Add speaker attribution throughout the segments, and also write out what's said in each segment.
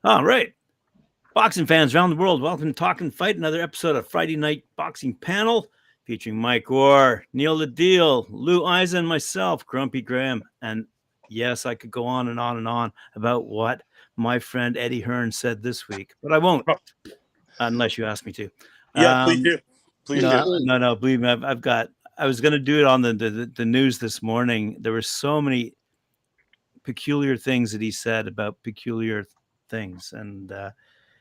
Speaker 1: All right. Boxing fans around the world, welcome to Talkin Fight, another episode of Friday Night Boxing Panel featuring Mike Orr, Neil the Deal, Lou Eisen, myself, Grumpy Graham, and yes, I could go on and on and on about what my friend Eddie Hearn said this week, but I won't unless you ask me to.
Speaker 2: Yeah, please do. Please do.
Speaker 1: No. Believe me, I was going to do it on the news this morning. There were so many peculiar things that he said about peculiar things, and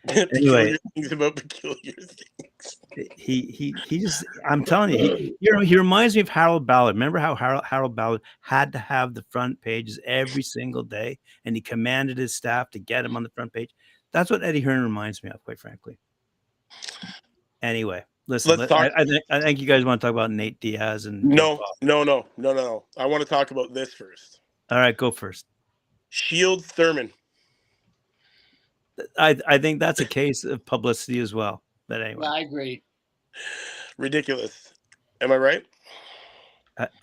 Speaker 1: anyway,
Speaker 2: things about peculiar things.
Speaker 1: He just, I'm telling you, he reminds me of Harold Ballard. Remember how Harold Ballard had to have the front pages every single day, and he commanded his staff to get him on the front page. That's what Eddie Hearn reminds me of, quite frankly. Anyway, listen, I think you guys want to talk about Nate Diaz and
Speaker 2: no. I want to talk about this first.
Speaker 1: All right, go first.
Speaker 2: Shield Thurman.
Speaker 1: I think that's a case of publicity as well. But anyway,
Speaker 3: I agree.
Speaker 2: Ridiculous. Am I right?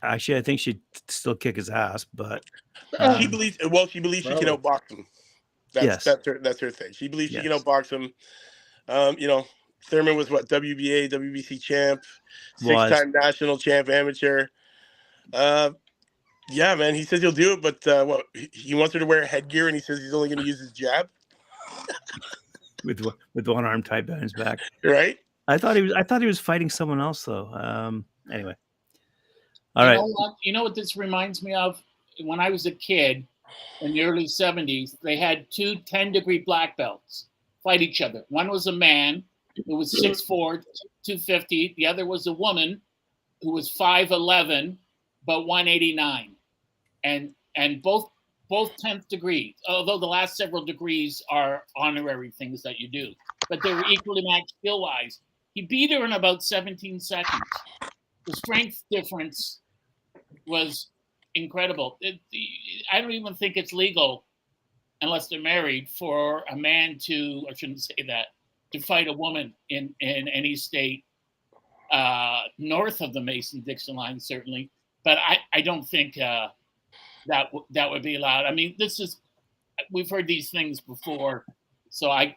Speaker 1: Actually, I think she'd still kick his ass, but
Speaker 2: she believes she can outbox him. That's her thing. She believes she can outbox him. Thurman was what, WBA, WBC champ, 6-time national champ, amateur. Yeah, man, he says he'll do it, but he wants her to wear headgear, and he says he's only going to use his jab.
Speaker 1: with one arm tied behind his back,
Speaker 2: right?
Speaker 1: I thought he was fighting someone else though. Anyway, all right.
Speaker 3: You know what this reminds me of? When I was a kid in the early 70s, they had 2 10-degree black belts fight each other. One was a man who was 6'4", 250. The other was a woman who was 5'11", but 189, and both 10th degrees, although the last several degrees are honorary things that you do, but they were equally matched skill-wise. He beat her in about 17 seconds. The strength difference was incredible. I don't even think it's legal, unless they're married, for a man to, I shouldn't say that, to fight a woman in any state north of the Mason-Dixon line, certainly. But I don't think that would be allowed. I mean, we've heard these things before, so I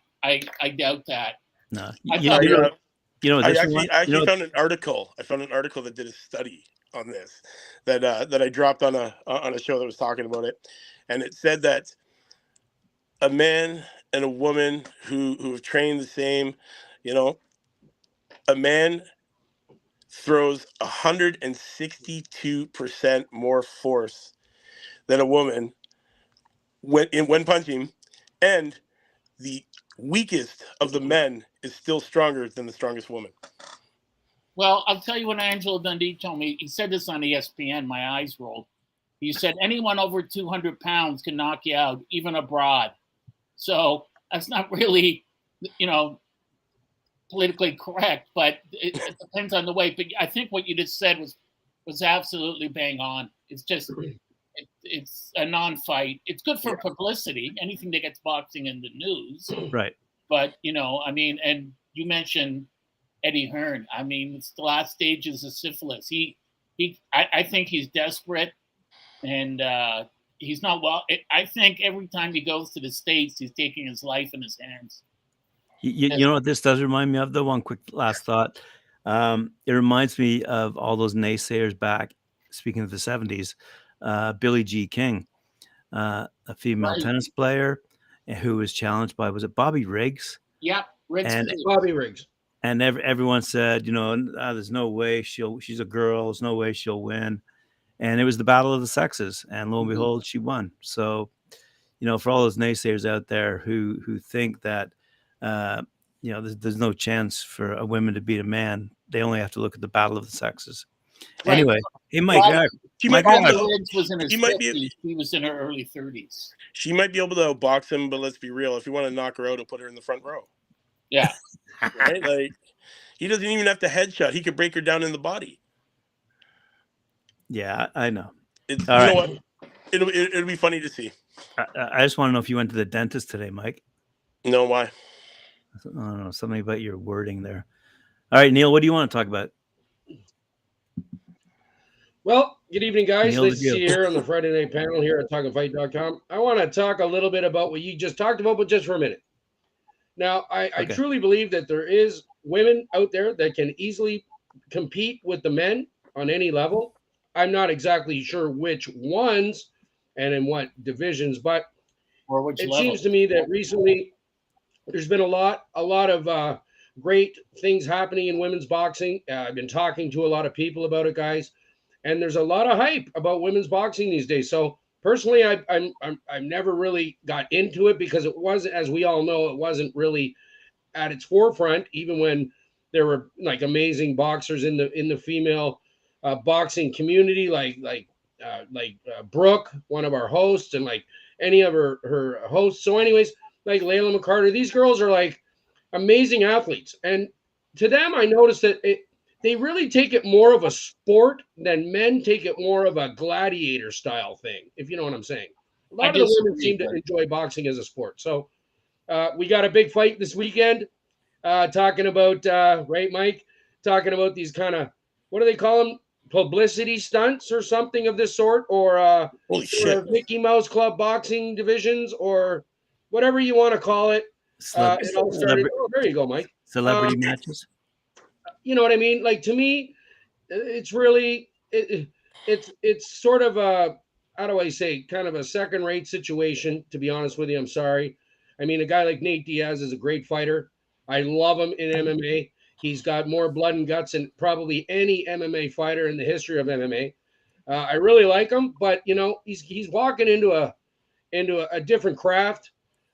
Speaker 3: doubt that.
Speaker 1: No,
Speaker 2: I actually found an article. I found an article that did a study on this that I dropped on a show that was talking about it, and it said that a man and a woman who have trained the same, a man throws 162% more force than a woman when punching, and the weakest of the men is still stronger than the strongest woman.
Speaker 3: Well, I'll tell you what Angelo Dundee told me. He said this on ESPN. My eyes rolled. He said anyone over 200 pounds can knock you out, even abroad. So that's not really, politically correct, but it depends on the weight. But I think what you just said was absolutely bang on. It's just it's a non-fight. It's good for publicity. Anything that gets boxing in the news,
Speaker 1: right?
Speaker 3: But and you mentioned Eddie Hearn. I mean, it's the last stages of syphilis. I think he's desperate, and he's not well. I think every time he goes to the States, he's taking his life in his hands.
Speaker 1: You know what this does remind me of? The one quick last thought. It reminds me of all those naysayers back, speaking of the 70s, Billie Jean King, a female tennis player who was challenged by, was it Bobby Riggs?
Speaker 3: Yeah,
Speaker 4: Bobby Riggs.
Speaker 1: And everyone said, there's no way she's a girl. There's no way she'll win. And it was the battle of the sexes. And lo and behold, she won. So, for all those naysayers out there who think that, there's no chance for a woman to beat a man, they only have to look at the battle of the sexes. Right. Anyway, he might
Speaker 3: he was in his 50s. He was in her early 30s.
Speaker 2: She might be able to box him, but let's be real. If you want to knock her out, he'll put her in the front row.
Speaker 3: Yeah.
Speaker 2: Right? Like, he doesn't even have to headshot. He could break her down in the body.
Speaker 1: Yeah, I know.
Speaker 2: Know what? It'll be funny to see.
Speaker 1: I just want to know if you went to the dentist today, Mike.
Speaker 2: No, why?
Speaker 1: I don't know, something about your wording there. All right, Neil, what do you want to talk about?
Speaker 4: Well, good evening, guys. Nice to see you here on the Friday night panel here at TalkinFight.com. I want to talk a little bit about what you just talked about, but just for a minute. Now, I truly believe that there is women out there that can easily compete with the men on any level. I'm not exactly sure which ones and in what divisions, but it seems to me that recently there's been a lot of great things happening in women's boxing. I've been talking to a lot of people about it, guys, and there's a lot of hype about women's boxing these days. So personally, I've never really got into it because it wasn't, as we all know, it wasn't really at its forefront, even when there were like amazing boxers in the female boxing community, like Brooke, one of our hosts, and like any of her hosts. So, anyways, like Layla McCarter, these girls are like amazing athletes, and to them, I noticed that they really take it more of a sport than men take it more of a gladiator style thing, if you know what I'm saying. A lot of the women seem to enjoy boxing as a sport. So we got a big fight this weekend. Talking about, right, Mike? Talking about these kind of, what do they call them? Publicity stunts or something of this sort, or
Speaker 2: holy shit,
Speaker 4: Mickey Mouse Club boxing divisions, or whatever you want to call it. It all started. Oh, there you go, Mike.
Speaker 1: Celebrity matches.
Speaker 4: You know what I mean? Like, to me, it's really it's sort of a, how do I say, kind of a second-rate situation. To be honest with you, I'm sorry. I mean, a guy like Nate Diaz is a great fighter. I love him in MMA. He's got more blood and guts than probably any MMA fighter in the history of MMA. I really like him, but you know, he's walking into a different craft.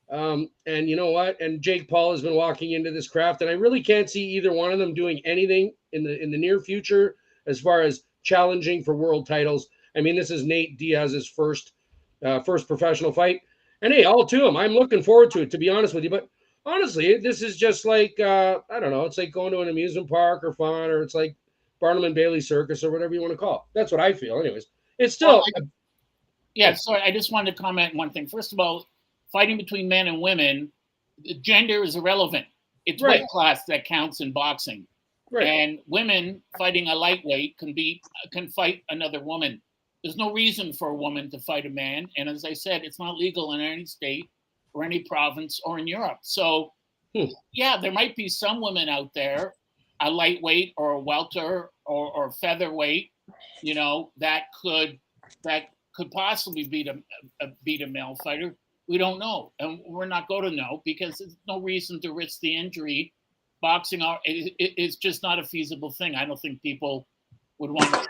Speaker 4: And you know what? And Jake Paul has been walking into this craft, and I really can't see either one of them doing anything in the near future as far as challenging for world titles. I mean, this is Nate Diaz's first professional fight, and hey, all to him. I'm looking forward to it, to be honest with you. But honestly, this is just like I don't know. It's like going to an amusement park or fun, or it's like Barnum and Bailey Circus or whatever you want to call it. That's what I feel, anyways. It's still.
Speaker 3: Sorry, I just wanted to comment one thing. First of all, fighting between men and women, gender is irrelevant. It's weight class that counts in boxing. Right. And women fighting a lightweight can fight another woman. There's no reason for a woman to fight a man. And as I said, it's not legal in any state or any province or in Europe. So, yeah, there might be some women out there, a lightweight or a welter or featherweight, you know, that could possibly beat a male fighter. We don't know, and we're not going to know because there's no reason to risk the injury. Boxing is just not a feasible thing. I don't think people would want to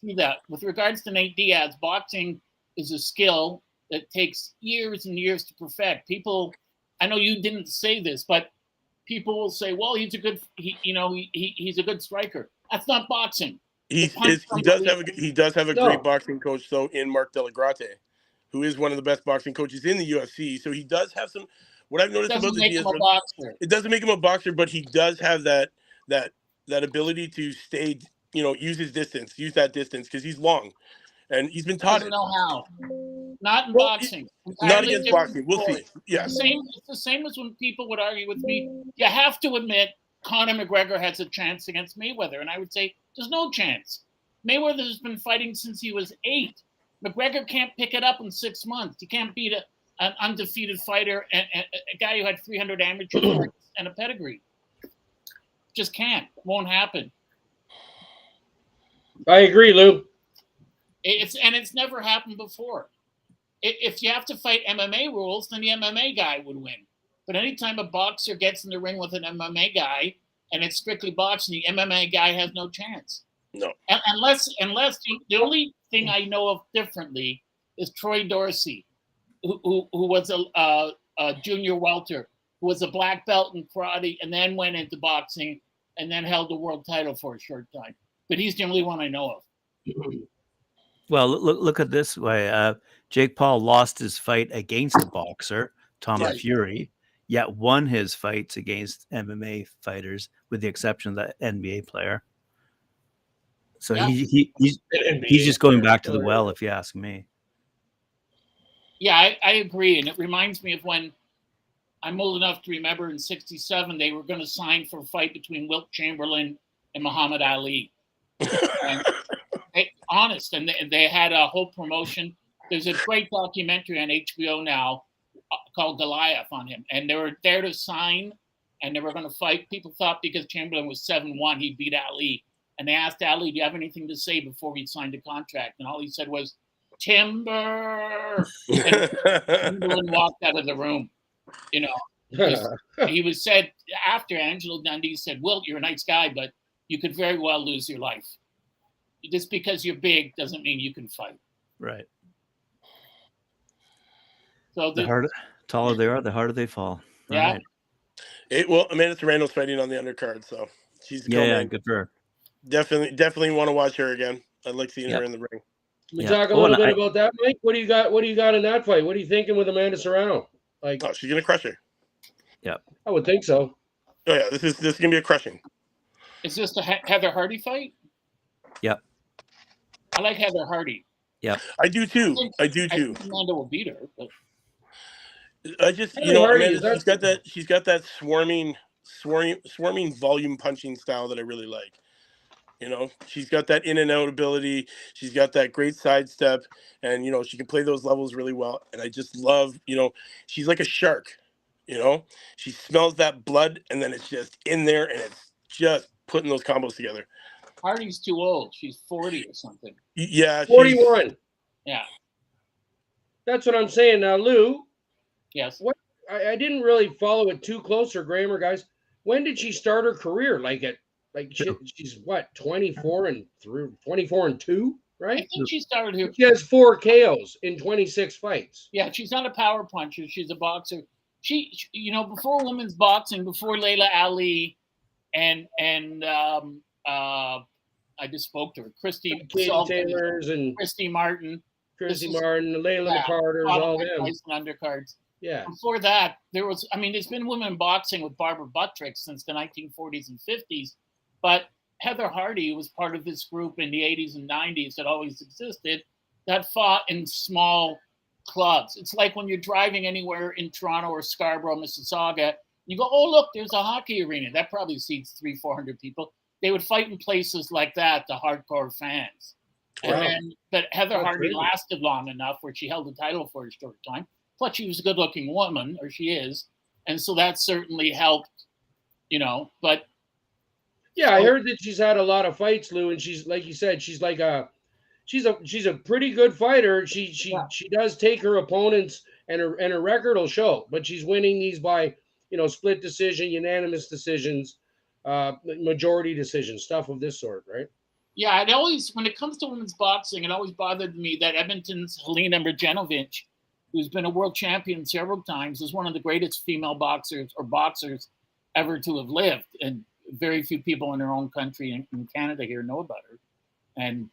Speaker 3: see that. With regards to Nate Diaz, boxing is a skill that takes years and years to perfect. People, I know you didn't say this, but people will say, "Well, he's a good striker." That's not boxing.
Speaker 2: He does have a great boxing coach, though, in Mark Delagrate, who is one of the best boxing coaches in the UFC. So he does have some. What I've noticed about the Diaz, it doesn't make him a boxer, but he does have that ability to stay, you know, use that distance because he's long, and he's been taught.
Speaker 3: Doesn't know how. Not in boxing.
Speaker 2: Not against boxing. We'll see. Yeah.
Speaker 3: It's the same as when people would argue with me. You have to admit Conor McGregor has a chance against Mayweather, and I would say there's no chance. Mayweather has been fighting since he was 8. McGregor can't pick it up in 6 months. He can't beat an undefeated fighter and a guy who had 300 amateur fights and a pedigree. Just can't. Won't happen.
Speaker 4: I agree, Lou.
Speaker 3: It's never happened before. If you have to fight MMA rules, then the MMA guy would win. But anytime a boxer gets in the ring with an MMA guy and it's strictly boxing, the MMA guy has no chance.
Speaker 2: No.
Speaker 3: Unless the only thing I know of differently is Troy Dorsey, who was a junior welter, who was a black belt in karate, and then went into boxing, and then held the world title for a short time. But he's the only one I know of.
Speaker 1: Well, look at this way. Jake Paul lost his fight against a boxer, Tommy Fury, yet won his fights against MMA fighters, with the exception of that NBA player. So he's just going back to the well, if you ask me.
Speaker 3: Yeah, I agree. And it reminds me of when I'm old enough to remember in '67, they were going to sign for a fight between Wilt Chamberlain and Muhammad Ali. And they had a whole promotion. There's a great documentary on HBO now called Goliath on him, and they were there to sign, and they were going to fight. People thought because Chamberlain was 7-1, he'd beat Ali. And they asked Ali, "Do you have anything to say before he signed a contract?" And all he said was, "Timber." And Chamberlain walked out of the room. You know, he was said after Angelo Dundee said, "Wilt, you're a nice guy, but you could very well lose your life. Just because you're big doesn't mean you can fight."
Speaker 1: Right.
Speaker 3: So
Speaker 1: the taller they are, the harder they fall.
Speaker 3: Yeah.
Speaker 1: Right.
Speaker 2: Well, Amanda Serrano's fighting on the undercard, so she's
Speaker 1: good for her.
Speaker 2: Definitely want to watch her again. I like seeing her in the ring.
Speaker 4: We talk a little bit about that, Mike. What do you got? What do you got in that fight? What are you thinking with Amanda Serrano? Like,
Speaker 2: oh, she's gonna crush her.
Speaker 1: Yeah,
Speaker 4: I would think so.
Speaker 2: Oh yeah, this is gonna be a crushing.
Speaker 3: Is this a Heather Hardy fight?
Speaker 1: Yep.
Speaker 3: I like Heather Hardy.
Speaker 1: Yep.
Speaker 2: I do too. I think
Speaker 3: Amanda will beat her, but
Speaker 2: I just Amanda, she's got that swarming volume punching style that I really like. You know, she's got that in and out ability. She's got that great sidestep, and you know she can play those levels really well. And I just love, she's like a shark. You know, she smells that blood, and then it's just in there, and it's just putting those combos together.
Speaker 3: Hardy's too old. She's 40 or something.
Speaker 2: Yeah,
Speaker 4: 41.
Speaker 3: Yeah,
Speaker 4: that's what I'm saying. Now, Lou.
Speaker 3: Yes.
Speaker 4: What I didn't really follow it too close, or Grammar guys. When did she start her career? She's what, 24 and 2, right?
Speaker 3: I think she started her.
Speaker 4: She has 4 KOs in 26 fights.
Speaker 3: Yeah, she's not a power puncher. She's a boxer. She before women's boxing, before Layla Ali, and I just spoke to her, Christy
Speaker 4: Taylors and
Speaker 3: Christy Martin,
Speaker 4: Layla McCarters, all them.
Speaker 3: Undercards.
Speaker 4: Yeah.
Speaker 3: Before that, there's been women boxing with Barbara Buttrick since the 1940s and 50s, but Heather Hardy was part of this group in the 80s and 90s that always existed that fought in small clubs. It's like when you're driving anywhere in Toronto or Scarborough, Mississauga, you go, "Oh, look, there's a hockey arena." That probably seats 300-400 people. They would fight in places like that, the hardcore fans.
Speaker 4: Wow.
Speaker 3: But Heather Hardy lasted long enough where she held the title for a short time. Plus, she was a good-looking woman, or she is, and so that certainly helped, But
Speaker 4: yeah, I heard that she's had a lot of fights, Lou, and she's like you said, she's a pretty good fighter. She does take her opponents, and her record will show. But she's winning these by split decision, unanimous decisions, majority decisions, stuff of this sort, right?
Speaker 3: Yeah, when it comes to women's boxing, it always bothered me that Edmonton's Helena Mrjenovic, who's been a world champion several times, is one of the greatest female boxers ever to have lived. And very few people in her own country in Canada here know about her. And,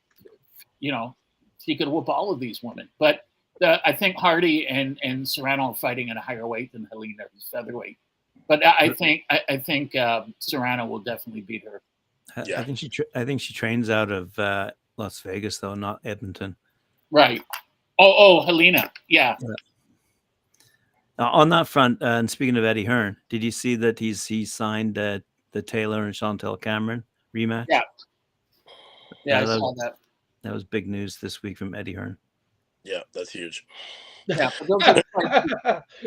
Speaker 3: she could whoop all of these women. But I think Hardy and Serrano are fighting at a higher weight than Helena, who's featherweight. But I think Serrano will definitely beat her.
Speaker 2: Yeah.
Speaker 1: I think she trains out of Las Vegas, though, not Edmonton.
Speaker 3: Right. Oh, Helena. Yeah.
Speaker 1: On that front, and speaking of Eddie Hearn, did you see that he signed the Taylor and Chantel Cameron rematch?
Speaker 3: Yeah. Yeah, I saw that.
Speaker 1: That was big news this week from Eddie Hearn.
Speaker 2: Yeah, that's huge.
Speaker 3: Yeah,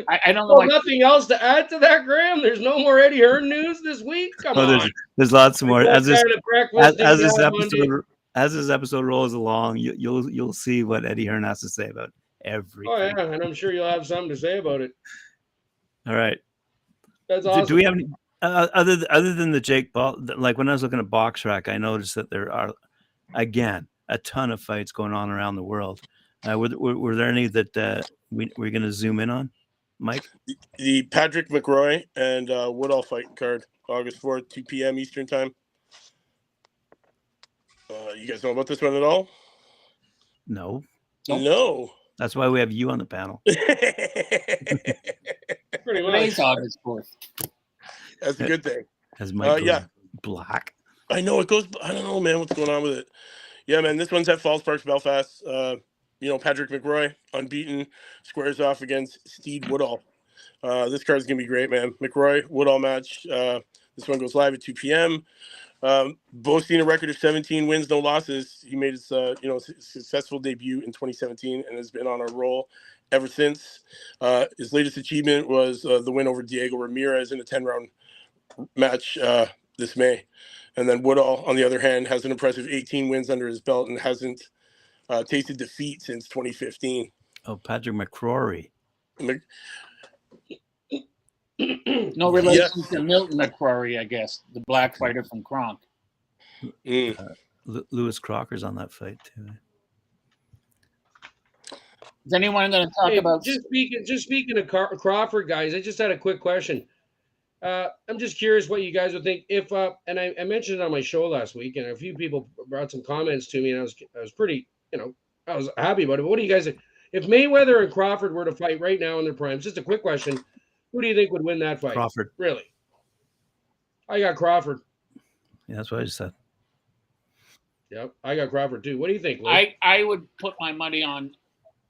Speaker 3: I don't know.
Speaker 4: Well, nothing else to add to that, Graham. There's no more Eddie Hearn news this week. Come on.
Speaker 1: There's lots more. As this episode rolls along, you'll see what Eddie Hearn has to say about everything.
Speaker 4: Oh yeah, and I'm sure you'll have something to say about it.
Speaker 1: All right.
Speaker 4: That's awesome.
Speaker 1: Do we have any other than the Jake Paul? Like when I was looking at Box Rack, I noticed that there are again a ton of fights going on around the world. Were there any that we're going to zoom in on, Mike?
Speaker 2: The Patrick McCrory and Woodall fight card, August 4th, 2 p.m. Eastern time. You guys know about this one at all?
Speaker 1: No.
Speaker 2: No.
Speaker 1: That's why we have you on the panel.
Speaker 4: Pretty much.
Speaker 3: August 4th.
Speaker 2: That's a good thing.
Speaker 1: As Mike
Speaker 2: yeah.
Speaker 1: Black.
Speaker 2: I know it goes. I don't know, man. What's going on with it? Yeah, man. This one's at Falls Parks, Belfast. Patrick McCrory, unbeaten, squares off against Steed Woodall. This card's going to be great, man. McCrory, Woodall match. This one goes live at 2 p.m. Boasting a record of 17 wins, no losses. He made his, successful debut in 2017 and has been on a roll ever since. His latest achievement was the win over Diego Ramirez in a 10-round match this May. And then Woodall, on the other hand, has an impressive 18 wins under his belt and hasn't tasted defeat since 2015.
Speaker 1: Oh, Patrick McCrory.
Speaker 3: No relation to Milton McCrory, I guess, the black fighter from Kronk.
Speaker 1: Lewis Crocker's on that fight too.
Speaker 3: Is anyone going to talk about?
Speaker 4: Just speaking of Crawford, guys, I just had a quick question. I'm just curious what you guys would think if, and I mentioned it on my show last week, and a few people brought some comments to me, and I was pretty, I was happy about it. But what do you guys think? If Mayweather and Crawford were to fight right now in their primes, just a quick question, who do you think would win that fight?
Speaker 1: Crawford.
Speaker 4: Really? I got Crawford.
Speaker 1: Yeah, that's what I just said.
Speaker 4: Yep, I got Crawford too. What do you think, Lou?
Speaker 3: I would put my money on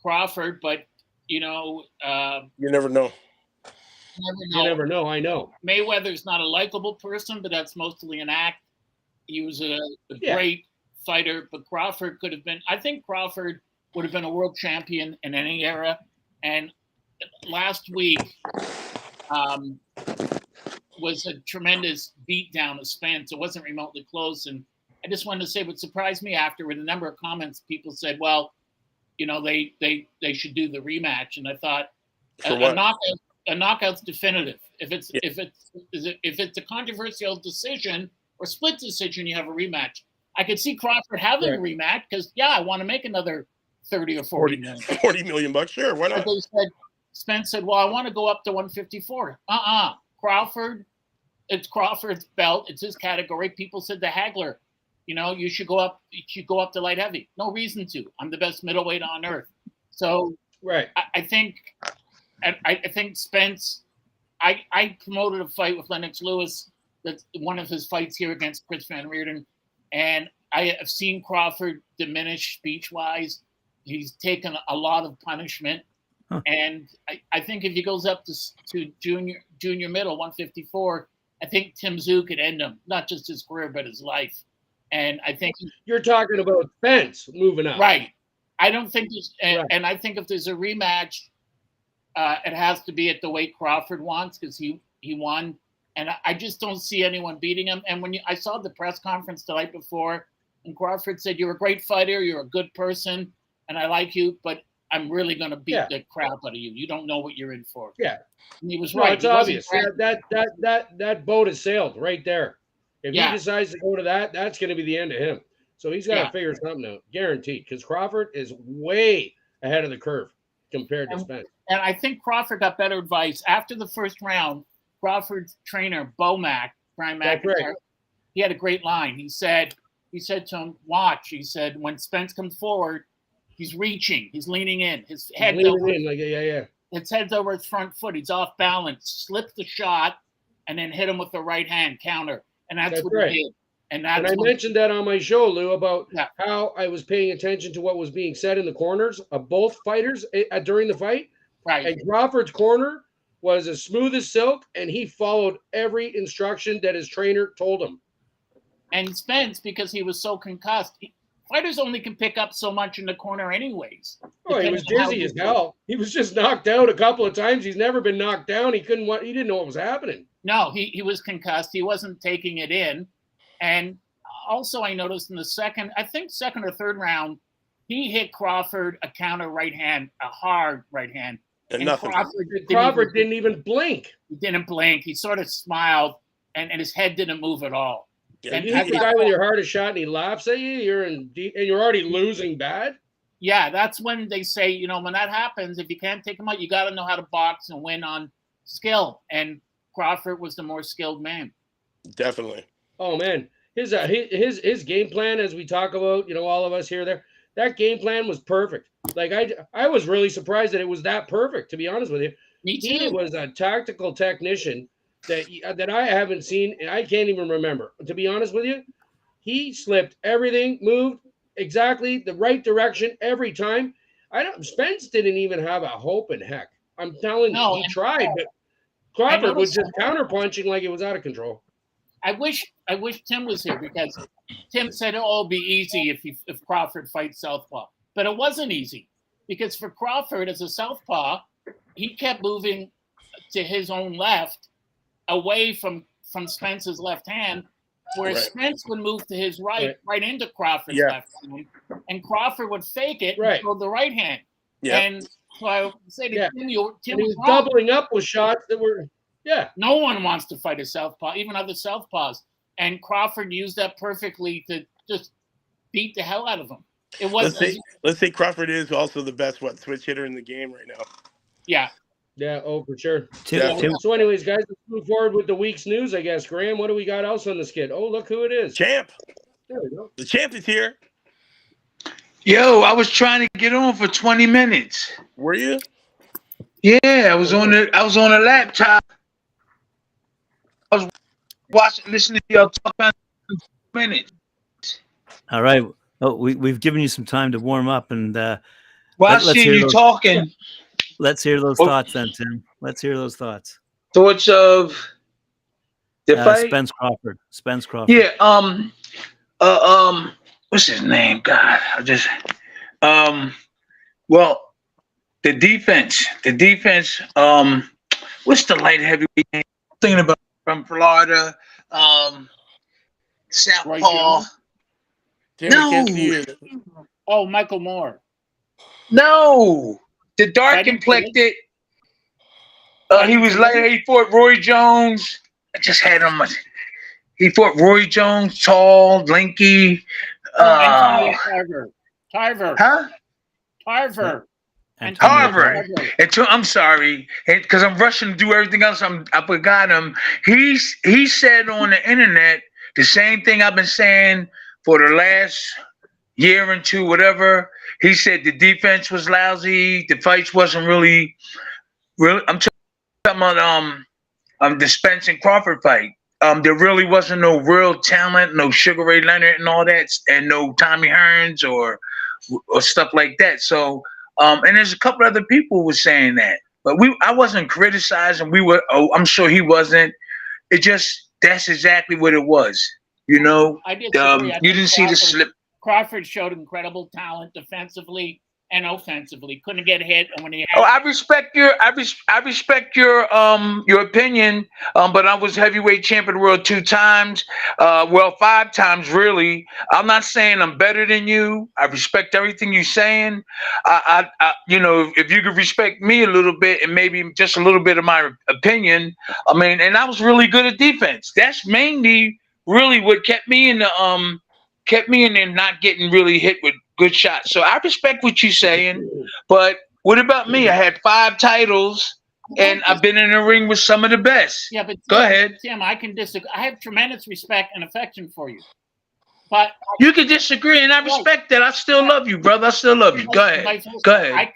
Speaker 3: Crawford, but you
Speaker 2: never know.
Speaker 4: You never know. I know.
Speaker 3: Mayweather's not a likable person, but that's mostly an act. He was a great fighter, but Crawford could have been. I think Crawford would have been a world champion in any era. And last week was a tremendous beatdown of Spence. It wasn't remotely close. And I just wanted to say what surprised me after with a number of comments, people said, well, they should do the rematch. And I thought a knockout's definitive. If it's a controversial decision or split decision, you have a rematch. I could see Crawford having a rematch because I want to make another 30 or 40 million.
Speaker 2: 40 $40 million, sure, why not?
Speaker 3: Spence said, well, I want to go up to 154. Crawford, it's Crawford's belt, it's his category. People said to Hagler, you should go up to light heavy. No reason to. I'm the best middleweight on earth. So I think Spence, I promoted a fight with Lennox Lewis. That's one of his fights here against Chris Van Reerden. And I have seen Crawford diminish speech-wise. He's taken a lot of punishment. Huh. And I think if he goes up to junior middle, 154, I think Tim Tszyu could end him, not just his career, but his life. And I think
Speaker 4: you're talking about Spence moving up.
Speaker 3: Right. I don't think and I think if there's a rematch, it has to be at the weight Crawford wants because he won. And I just don't see anyone beating him. And I saw the press conference the night before, and Crawford said, you're a great fighter, you're a good person, and I like you, but I'm really going to beat the crap out of you. You don't know what you're in for.
Speaker 4: Yeah.
Speaker 3: And he was right.
Speaker 4: It's obvious. That boat has sailed right there. If he decides to go to that, that's going to be the end of him. So he's got to figure something out, guaranteed, because Crawford is way ahead of the curve compared to Spence.
Speaker 3: And I think Crawford got better advice. After the first round, Crawford's trainer, Brian McIntyre, he had a great line. He said to him, watch. He said, when Spence comes forward, he's reaching. He's leaning in. His head's over his front foot. He's off balance. Slip the shot, and then hit him with the right hand counter. And that's what he did. And I
Speaker 4: mentioned that on my show, Lou, about how I was paying attention to what was being said in the corners of both fighters during the fight.
Speaker 3: Right.
Speaker 4: And Crawford's corner was as smooth as silk, and he followed every instruction that his trainer told him.
Speaker 3: And Spence, because he was so concussed, fighters only can pick up so much in the corner anyways.
Speaker 4: Oh, he was dizzy as hell. He was just knocked out a couple of times. He's never been knocked down. He didn't know what was happening.
Speaker 3: No, he was concussed. He wasn't taking it in. And also I noticed in the second or third round, he hit Crawford a counter right hand, a hard right hand.
Speaker 2: And nothing.
Speaker 4: Crawford didn't even blink.
Speaker 3: He didn't blink. He sort of smiled, and his head didn't move at all.
Speaker 4: Yeah, and you hit the guy with your hardest shot, and he laughs at you. And you're already losing bad.
Speaker 3: Yeah, that's when they say, when that happens, if you can't take him out, you got to know how to box and win on skill. And Crawford was the more skilled man.
Speaker 2: Definitely.
Speaker 4: Oh man, his game plan, as we talk about, all of us here there. That game plan was perfect. Like I was really surprised that it was that perfect, to be honest with you.
Speaker 3: Me too.
Speaker 4: He was a tactical technician that I haven't seen, and I can't even remember. To be honest with you, he slipped everything, moved exactly the right direction every time. Spence didn't even have a hope in heck. I'm telling you, he tried, but Crawford was just counterpunching like it was out of control.
Speaker 3: I wish Tim was here because Tim said it'll be easy if Crawford fights southpaw, but it wasn't easy. because for Crawford as a southpaw, he kept moving to his own left, away from Spence's left hand, where Spence would move to his right into Crawford's left hand, and Crawford would fake it and throw the right hand. Yeah. And so I say to Tim, Tim was
Speaker 4: doubling up with shots that were
Speaker 3: no one wants to fight a southpaw, even other southpaws. And Crawford used that perfectly to just beat the hell out of him. It was.
Speaker 2: Let's say Crawford is also the best switch hitter in the game right now.
Speaker 3: Yeah.
Speaker 4: Yeah. Oh, for sure. So, anyways, guys, let's move forward with the week's news. I guess, Graham. What do we got else on the skid? Oh, look who it is.
Speaker 2: Champ.
Speaker 4: There we go.
Speaker 2: The champ is here.
Speaker 5: Yo, I was trying to get on for 20 minutes.
Speaker 2: Were you?
Speaker 5: Yeah, I was on a laptop. I was listening to y'all talk about minutes.
Speaker 1: All right. Oh, we've given you some time to warm up, and
Speaker 5: I see you talking.
Speaker 1: Let's hear those thoughts, then, Tim. Let's hear those thoughts.
Speaker 5: Thoughts of the fight?
Speaker 1: Spence Crawford.
Speaker 5: Yeah. What's his name? God, well, the defense. What's the light heavyweight name? I'm thinking about from Florida. Southpaw.
Speaker 2: No.
Speaker 3: Oh, Michael Moore.
Speaker 5: No. The dark complected. He was later. He fought Roy Jones. I just had him. He fought Roy Jones, tall, lanky.
Speaker 3: Tarver.
Speaker 5: Huh?
Speaker 3: Tarver.
Speaker 5: Tarver. I'm sorry, because I'm rushing to do everything else. I forgot him. He said on the internet the same thing I've been saying for the last year and two, whatever. He said the defense was lousy. The fights wasn't really. I'm talking about the Spence and Crawford fight. There really wasn't no real talent, no Sugar Ray Leonard and all that, and no Tommy Hearns or stuff like that. So, and there's a couple other people who were saying that, but I wasn't criticizing. I'm sure he wasn't. That's exactly what it was. You know,
Speaker 3: I disagree.
Speaker 5: You didn't see the slip.
Speaker 3: Crawford showed incredible talent defensively and offensively. Couldn't get hit, and when he had
Speaker 5: I respect your opinion. But I was heavyweight champion of the world 2 times. 5 times really. I'm not saying I'm better than you. I respect everything you're saying. I if you could respect me a little bit and maybe just a little bit of my opinion. I mean, and I was really good at defense. That's mainly really what kept me in there not getting really hit with good shots. So I respect what you're saying, but what about me? I had 5 titles, and I've been in the ring with some of the best.
Speaker 3: Yeah, but
Speaker 5: go ahead,
Speaker 3: Tim. I can disagree. I have tremendous respect and affection for you, but
Speaker 5: you can disagree, and I respect that. I still love you, brother. I still love you. Go ahead. Go ahead.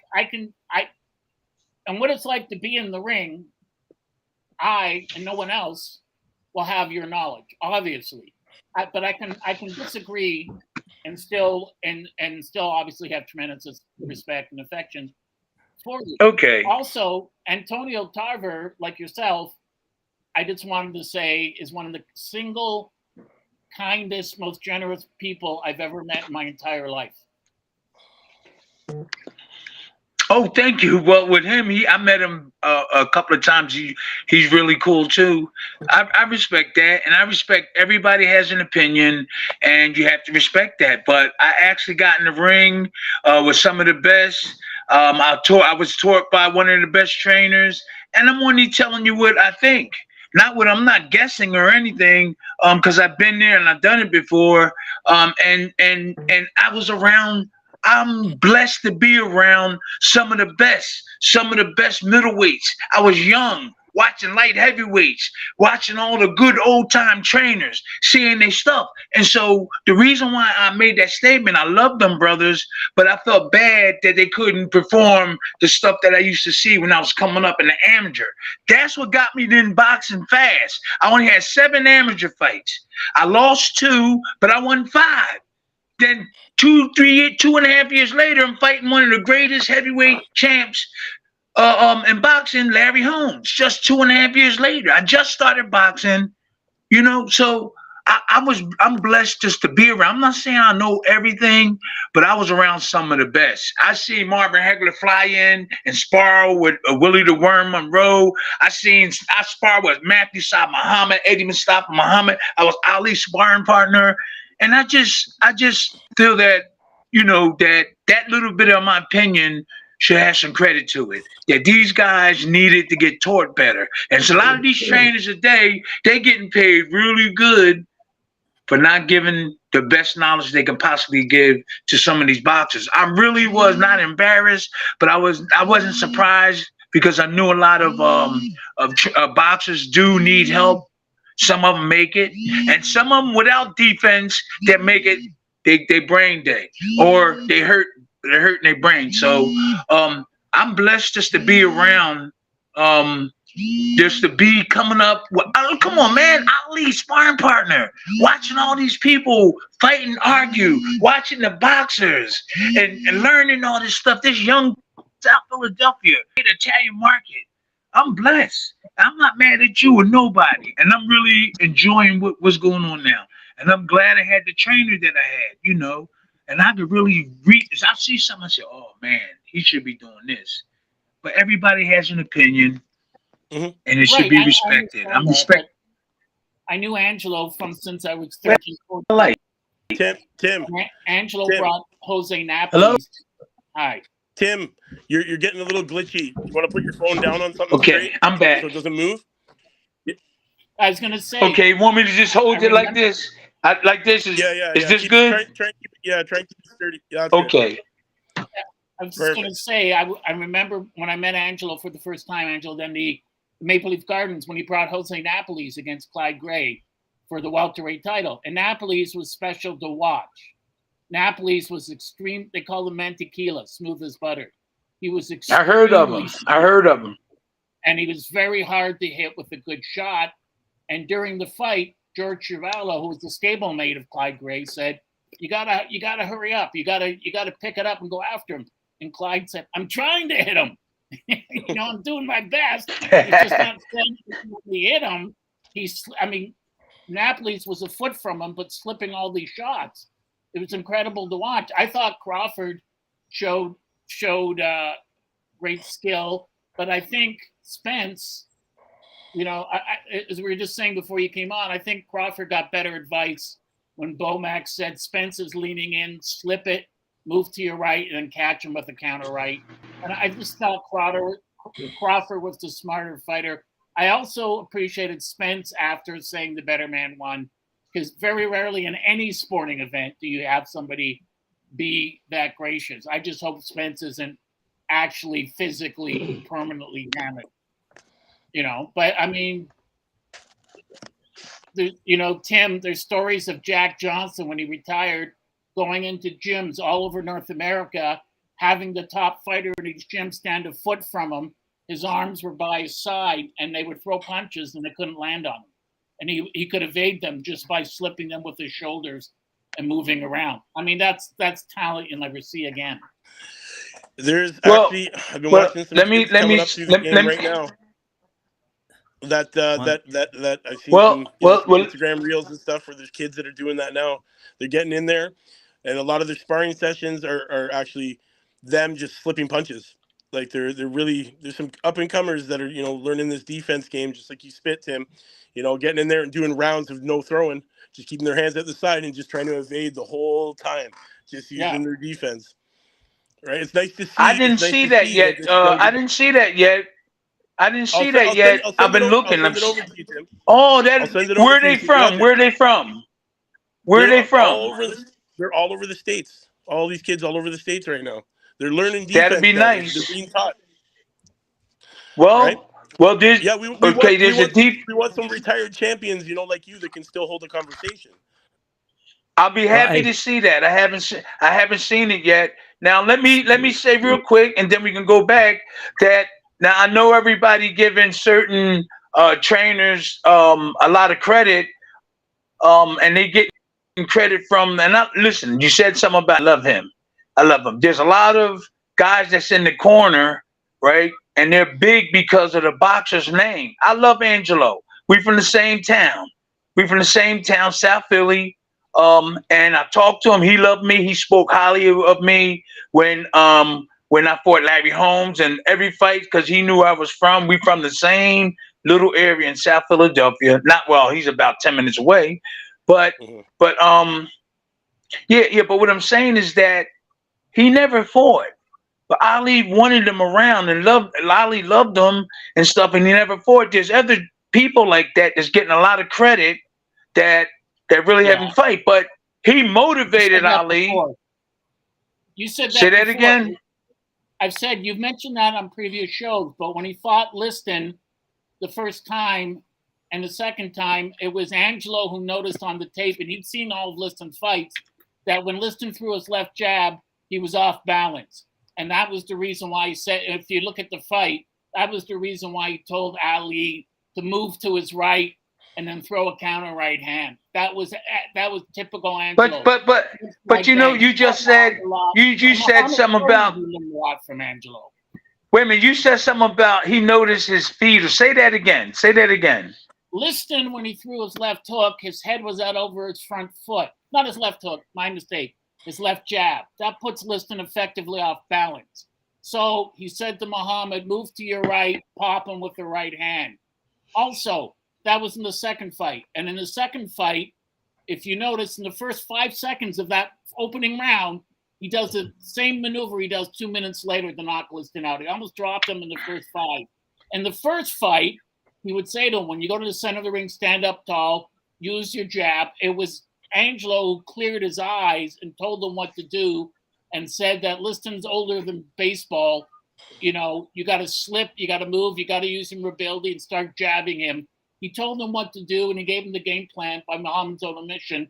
Speaker 3: And what it's like to be in the ring, I and no one else will have your knowledge, obviously. But I can disagree and still obviously have tremendous respect and affection for you.
Speaker 5: Okay.
Speaker 3: Also, Antonio Tarver, like yourself, I just wanted to say is one of the single kindest, most generous people I've ever met in my entire life.
Speaker 5: Oh, thank you. Well, with him, I met him a couple of times. He's really cool too. I respect that, and I respect everybody has an opinion, and you have to respect that. But I actually got in the ring with some of the best. I was taught by one of the best trainers, and I'm only telling you what I think, not what I'm not guessing or anything, because I've been there and I've done it before. And I was around. I'm blessed to be around some of the best middleweights. I was young, watching light heavyweights, watching all the good old time trainers, seeing their stuff. And so the reason why I made that statement, I love them brothers, but I felt bad that they couldn't perform the stuff that I used to see when I was coming up in the amateur. That's what got me in boxing fast. I only had 7 amateur fights. I lost 2, but I won 5. Then 2.5 years later, I'm fighting one of the greatest heavyweight champs in boxing, Larry Holmes. Just 2.5 years later, I just started boxing, so I'm blessed just to be around. I'm not saying I know everything, but I was around some of the best. I seen Marvin Hagler fly in and spar with Willie the Worm Monroe. I spar with Matthew Saad Muhammad, Eddie Mustafa Muhammad. I was Ali's sparring partner, and I just feel that, you know, that little bit of my opinion should have some credit to it. That these guys needed to get taught better. And so a lot of these trainers today, they getting paid really good for not giving the best knowledge they can possibly give to some of these boxers. I really was not embarrassed, but I wasn't surprised, because I knew a lot of boxers do need help. Some of them make it, and some of them without defense that make it, they brain dead, or they're hurting their brain. So I'm blessed just to be around, just to be coming up with, come on, man, Ali, sparring partner, watching all these people fight and argue, watching the boxers and learning all this stuff. This young South Philadelphia, the Italian market. I'm blessed. I'm not mad at you or nobody, and I'm really enjoying what's going on now. And I'm glad I had the trainer that I had, you know, and I could really read this. I see someone say, oh man, he should be doing this. But everybody has an opinion, and it should be respected. I'm respecting.
Speaker 3: I knew Angelo since I was 13.
Speaker 2: Tim.
Speaker 3: Angelo brought Jose Napolis.
Speaker 5: Hello?
Speaker 3: Hi.
Speaker 2: Tim, you're getting a little glitchy. You want to put your phone down on something?
Speaker 5: Okay,
Speaker 2: straight
Speaker 5: I'm back.
Speaker 2: So it doesn't move?
Speaker 3: I was going to say.
Speaker 5: Okay, you want me to just hold it like this? Like this? Is this good?
Speaker 2: Try and keep it sturdy. Yeah,
Speaker 5: okay.
Speaker 3: Good. I was just going to say, I remember when I met Angelo for the first time, Angelo, then the Maple Leaf Gardens, when he brought Jose Napolis against Clyde Gray for the welterweight title. And Napolis was special to watch. Napolis was extreme. They call him Mantequilla, smooth as butter. He was extremely.
Speaker 5: I heard of him.
Speaker 3: And he was very hard to hit with a good shot. And during the fight, George Chiavello, who was the stablemate of Clyde Gray, said, "You gotta hurry up. You gotta pick it up and go after him." And Clyde said, "I'm trying to hit him. I'm doing my best. It's just not we hit him. Napolis was a foot from him, but slipping all these shots. It was incredible to watch. I thought Crawford showed great skill, but I think Spence, as we were just saying before you came on, I think Crawford got better advice when Bomax said Spence is leaning in, slip it, move to your right, and then catch him with a counter right. And I just thought Crawford was the smarter fighter. I also appreciated Spence after saying the better man won, because very rarely in any sporting event do you have somebody be that gracious. I just hope Spence isn't actually physically permanently damaged. But I mean, Tim, there's stories of Jack Johnson when he retired going into gyms all over North America, having the top fighter in each gym stand a foot from him. His arms were by his side, and they would throw punches, and they couldn't land on him. And he could evade them just by slipping them with his shoulders and moving around. I mean, that's talent you'll never see again.
Speaker 2: There's actually, I've been watching some coming up through the game right now. That I've seen some Instagram reels and stuff where there's kids that are doing that now. They're getting in there, and a lot of their sparring sessions are actually them just flipping punches. Like they're really, there's some up and comers that are learning this defense game, just like you spit, Tim. Getting in there and doing rounds of no throwing, just keeping their hands at the side and just trying to evade the whole time, just using their defense. Right? It's nice to see.
Speaker 5: I didn't see that yet. I didn't see that yet. I've been looking.
Speaker 2: I'll send it over to you, Tim.
Speaker 5: Oh, where are they from? Where are they from? Where are they from?
Speaker 2: They're all over the States. All these kids all over the States right now. They're learning defense.
Speaker 5: That'd be nice.
Speaker 2: They're being taught.
Speaker 5: Well,
Speaker 2: right? We want some retired champions, like you, that can still hold a conversation.
Speaker 5: I'll be happy to see that. I haven't seen it yet. Now let me say real quick, and then we can go back. That now I know everybody giving certain trainers a lot of credit, and they get credit from. And listen, you said something about I love him. There's a lot of guys that's in the corner, right? And they're big because of the boxer's name. I love Angelo. We're from the same town. We from the same town, South Philly. And I talked to him. He loved me. He spoke highly of me when I fought Larry Holmes and every fight, because he knew I was from. We from the same little area in South Philadelphia. Not well. He's about 10 minutes away, but But what I'm saying is that he never fought. But Ali wanted him around and Ali loved him and stuff, and he never fought. There's other people like that that's getting a lot of credit that really haven't fight. But he motivated Ali.
Speaker 3: Before. You said that.
Speaker 5: Say that
Speaker 3: before.
Speaker 5: again?
Speaker 3: I've said, you've mentioned that on previous shows, but when he fought Liston the first time and the second time, it was Angelo who noticed on the tape, and he'd seen all of Liston's fights, that when Liston threw his left jab, he was off balance. And that was the reason why he said, if you look at the fight, that was the reason why he told Ali to move to his right and then throw a counter right hand. That was typical Angelo.
Speaker 5: But you know, you just said you said something about
Speaker 3: a lot from Angelo.
Speaker 5: Wait a minute, you said something about he noticed his feet. Say that again. Say that again.
Speaker 3: Liston, when he threw his left hook, his head was out over his front foot. Not his left hook, my mistake. His left jab. That puts Liston effectively off balance. So he said to Muhammad, move to your right, pop him with the right hand. Also, that was in the second fight. And in the second fight, if you notice, in the first 5 seconds of that opening round, he does the same maneuver he does 2 minutes later to knock Liston out. He almost dropped him in the first 5. In the first fight, he would say to him, when you go to the center of the ring, stand up tall, use your jab. It was Angelo who cleared his eyes and told him what to do and said that Liston's older than baseball. You know, you got to slip, you got to move, you got to use your mobility and start jabbing him. He told him what to do, and he gave him the game plan by Muhammad's own admission.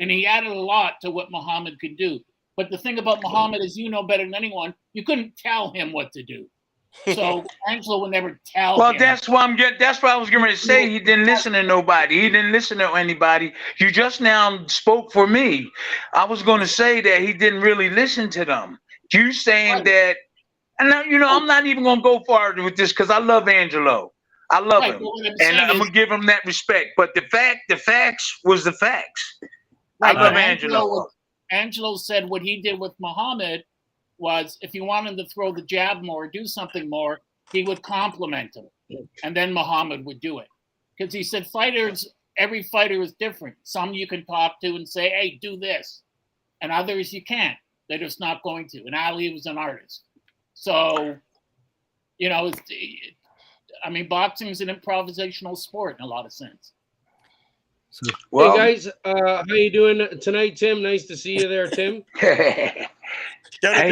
Speaker 3: And he added a lot to what Muhammad could do. But the thing about Muhammad, as you know better than anyone, you couldn't tell him what to do. So Angelo would never tell him.
Speaker 5: Well, that's why I was going to say he didn't listen to nobody. He didn't listen to anybody. You just now spoke for me. I was going to say that he didn't really listen to them. You saying that, and now, you know, I'm not even going to go far with this because I love Angelo. I love him, and I'm gonna give him that respect. But the facts was the facts. I love Angelo.
Speaker 3: Angelo said what he did with Muhammad was, if he wanted to throw the jab more, do something more, he would compliment him, and then Muhammad would do it. Because he said every fighter is different. Some you can talk to and say, "Hey, do this," and others you can't. They're just not going to. And Ali was an artist, so you know. I mean, boxing is an improvisational sport in a lot of sense.
Speaker 4: Well, hey guys, how you doing tonight, Tim? Nice to see you there, Tim.
Speaker 5: Hey,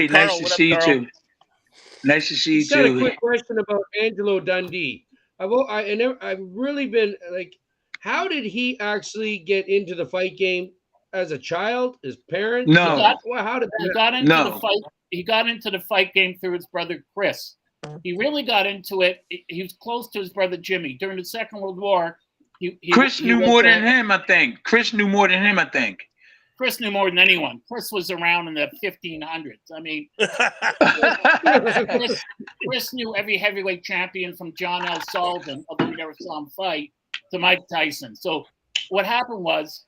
Speaker 5: nice to see you too. Nice to see you too.
Speaker 4: I got a quick question about Angelo Dundee. I've really been like, how did he actually get into the fight game as a child? His parents?
Speaker 5: No.
Speaker 4: How did
Speaker 3: he got into the fight? He got into the fight game through his brother Chris. He really got into it. He was close to his brother Jimmy during the Second World War.
Speaker 5: Chris knew more than him, I think. Chris knew more than anyone. Chris was around in the
Speaker 3: 1500s. I mean, Chris knew every heavyweight champion from John L. Sullivan, although we never saw him fight, to Mike Tyson. So what happened was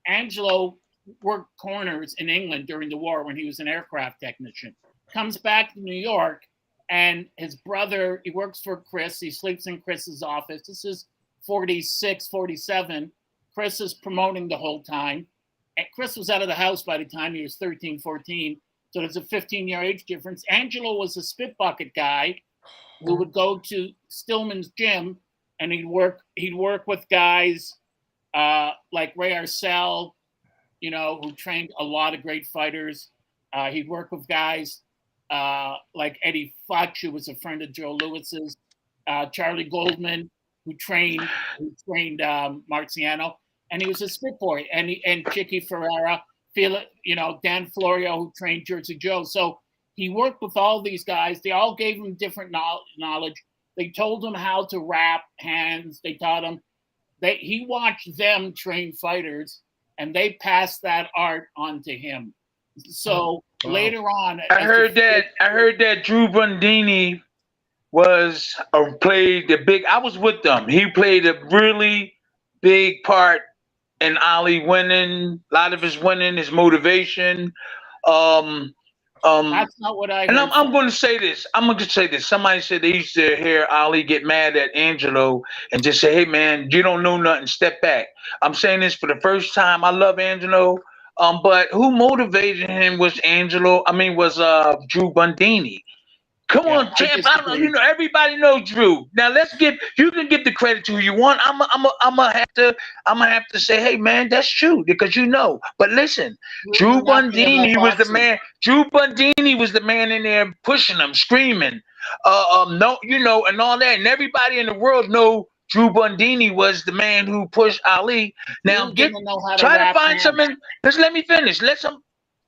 Speaker 3: Angelo worked corners in England during the war when he was an aircraft technician. Comes back to New York. And his brother, he works for Chris. He sleeps in Chris's office. This is 46, 47. Chris is promoting the whole time. And Chris was out of the house by the time he was 13, 14. So there's a 15-year age difference. Angelo was a spit bucket guy who would go to Stillman's gym, and he'd work with guys like Ray Arcel, you know, who trained a lot of great fighters. He'd work with guys like Eddie Futch, who was a friend of Joe Lewis's, Charlie Goldman, who trained Marciano, and he was a spit boy, and Chicky Ferreira, Dan Florio, who trained Jersey Joe. So he worked with all these guys. They all gave him different knowledge. They told him how to wrap hands. They taught him. He watched them train fighters, and they passed that art on to him. So later on,
Speaker 5: I heard that Drew Bundini played the big. I was with them. He played a really big part in Ali winning. A lot of his winning, his motivation.
Speaker 3: That's not what I heard.
Speaker 5: And I'm going to say this. I'm going to say this. Somebody said they used to hear Ali get mad at Angelo and just say, "Hey, man, you don't know nothing. Step back." I'm saying this for the first time. I love Angelo. But who motivated him was Drew Bundini. Come on, champ. I don't know. You know, everybody knows Drew. Now you can give the credit to who you want. I'm gonna have to say, hey man, that's true because you know. But listen, Drew Bundini was the man. Drew Bundini was the man in there pushing him, screaming, no, you know, and all that. And everybody in the world know Drew Bundini was the man who pushed Ali. Now try to find something. Just let me finish.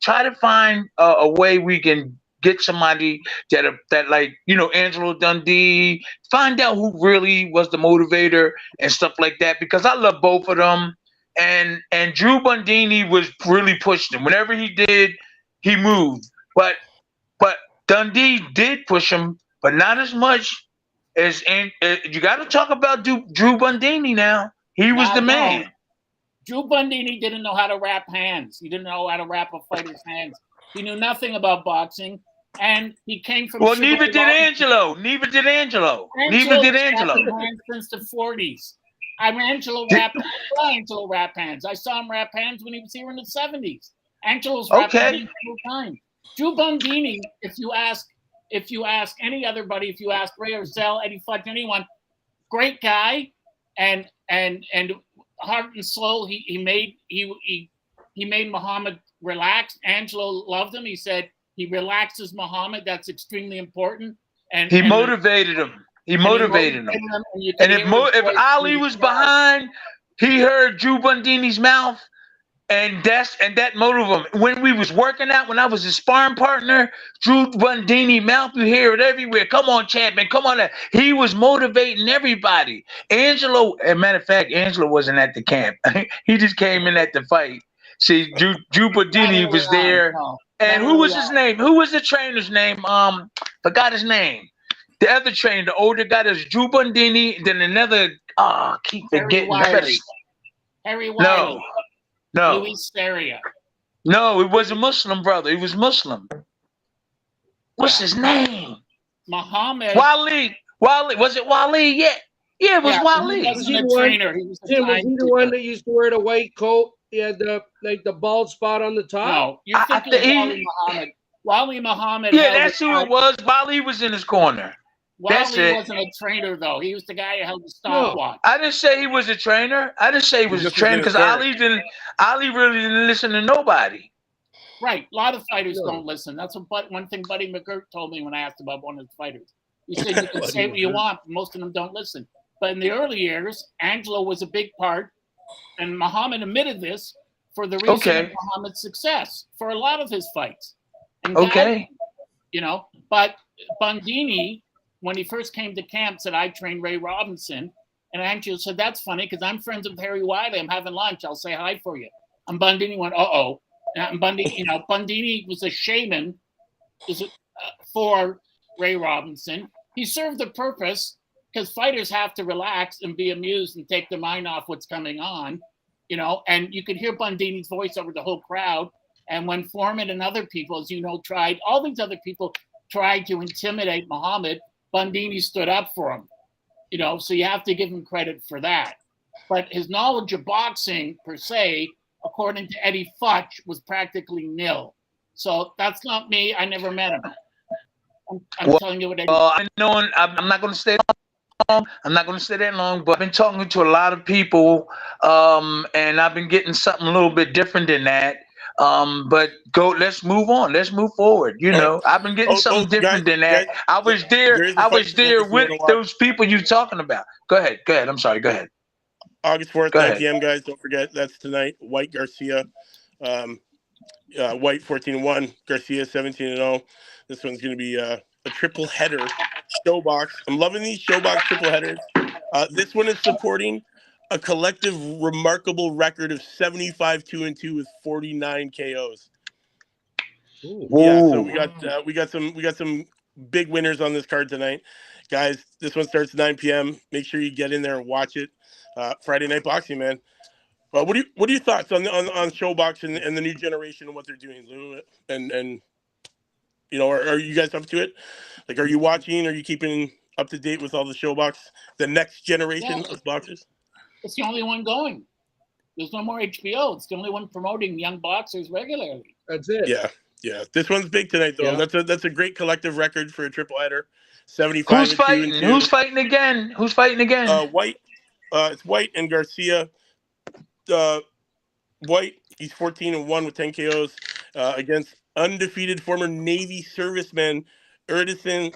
Speaker 5: Try to find a way we can get somebody that like, you know, Angelo Dundee, find out who really was the motivator and stuff like that, because I love both of them. And Drew Bundini was really pushing him. Whenever he did, he moved. But Dundee did push him, but not as much as you got to talk about Drew Bundini now. He was the man.
Speaker 3: Drew Bundini didn't know how to wrap hands. He didn't know how to wrap a fighter's hands. He knew nothing about boxing. And he came from.
Speaker 5: Well, neither did Angelo. Neither did Angelo.
Speaker 3: Since the 40s. Angelo wrap hands. I saw him wrap hands when he was here in the 70s. Angelo's wrapped hands all the time. Drew Bundini, if you ask any other buddy, if you ask Ray or Zell, Eddie Fudge, anyone, great guy, and heart and soul, he made Muhammad relax. Angelo loved him. He said he relaxes Muhammad. That's extremely important. And he
Speaker 5: motivated him. He motivated him. And if Ali was behind, he heard Drew Bundini's mouth, and that motivated him. When we was working out, when I was his sparring partner, Drew Bundini mouth, you hear it everywhere. Come on, champion, come on. He was motivating everybody. Angelo, as a matter of fact, Angelo wasn't at the camp. He just came in at the fight. See, Drew Bundini was there. And who was his name? Who was the trainer's name? Forgot his name. The other trainer, the older guy, was Drew Bundini. Then another, keep forgetting.
Speaker 3: Harry Wiley.
Speaker 5: No.
Speaker 3: Louis Seria.
Speaker 5: No, it was a Muslim brother. He was Muslim. What's his name?
Speaker 3: Muhammad.
Speaker 5: Wali. Was it Wali? Yeah. Yeah, it was Wali.
Speaker 3: He wasn't a trainer. He was
Speaker 4: was he the one that used to wear the white coat? He had the bald spot on the top.
Speaker 3: No, you're thinking of Wali Muhammad. Wali Muhammad.
Speaker 5: Yeah, that's who it was. Wali was in his corner.
Speaker 3: Wali wasn't a trainer, though. He was the guy who held the stopwatch.
Speaker 5: I didn't say he was a trainer. I didn't say he was a trainer because Ali really didn't listen to nobody.
Speaker 3: Right. A lot of fighters don't listen. That's one thing Buddy McGirt told me when I asked about one of the fighters. He said you can say what you want, but most of them don't listen. But in the early years, Angelo was a big part, and Muhammad admitted this for the reason of Muhammad's success for a lot of his fights. And but Bundini, when he first came to camp, said, I trained Ray Robinson. And Angelo said, that's funny because I'm friends with Harry Wiley. I'm having lunch. I'll say hi for you. And Bundini went, uh-oh. And Bundini was a shaman for Ray Robinson. He served the purpose because fighters have to relax and be amused and take their mind off what's coming on, and you could hear Bundini's voice over the whole crowd. And when Foreman and other people, as you know, all these other people tried to intimidate Muhammad, Bundini stood up for him, so you have to give him credit for that. But his knowledge of boxing per se, according to Eddie Futch, was practically nil. So that's not me. I never met him. I'm telling you what Eddie.
Speaker 5: I'm not going to stay long. I'm not going to stay that long, but I've been talking to a lot of people, and I've been getting something a little bit different than that. But let's move on. Let's move forward. I've been getting something different than that. I was there with those people you're talking about. Go ahead. I'm sorry. Go ahead.
Speaker 2: August 4th, 9 p.m., guys. Don't forget, that's tonight. White Garcia. White 14-1. Garcia 17-0. This one's going to be a triple header. Showbox. I'm loving these Showbox triple headers. This one is supporting a collective remarkable record of 75-2-2 with 49 KOs. Ooh. Yeah, so we got some big winners on this card tonight, guys. This one starts at 9 p.m. Make sure you get in there and watch it. Friday Night Boxing, man. Well, what are your thoughts on Showbox and the new generation and what they're doing, Lou? And you know, are you guys up to it? Like, are you watching? Are you keeping up to date with all the Showbox, the next generation of boxers?
Speaker 3: It's the only one going. There's no more HBO. It's the only one promoting young boxers regularly.
Speaker 4: That's it.
Speaker 2: Yeah. This one's big tonight, though.
Speaker 4: Yeah.
Speaker 2: That's a great collective record for a triple header. 75.
Speaker 5: Who's fighting? Who's fighting again? Who's fighting again?
Speaker 2: White. It's White and Garcia. White, he's 14-1 with 10 KOs against undefeated former Navy serviceman Erdison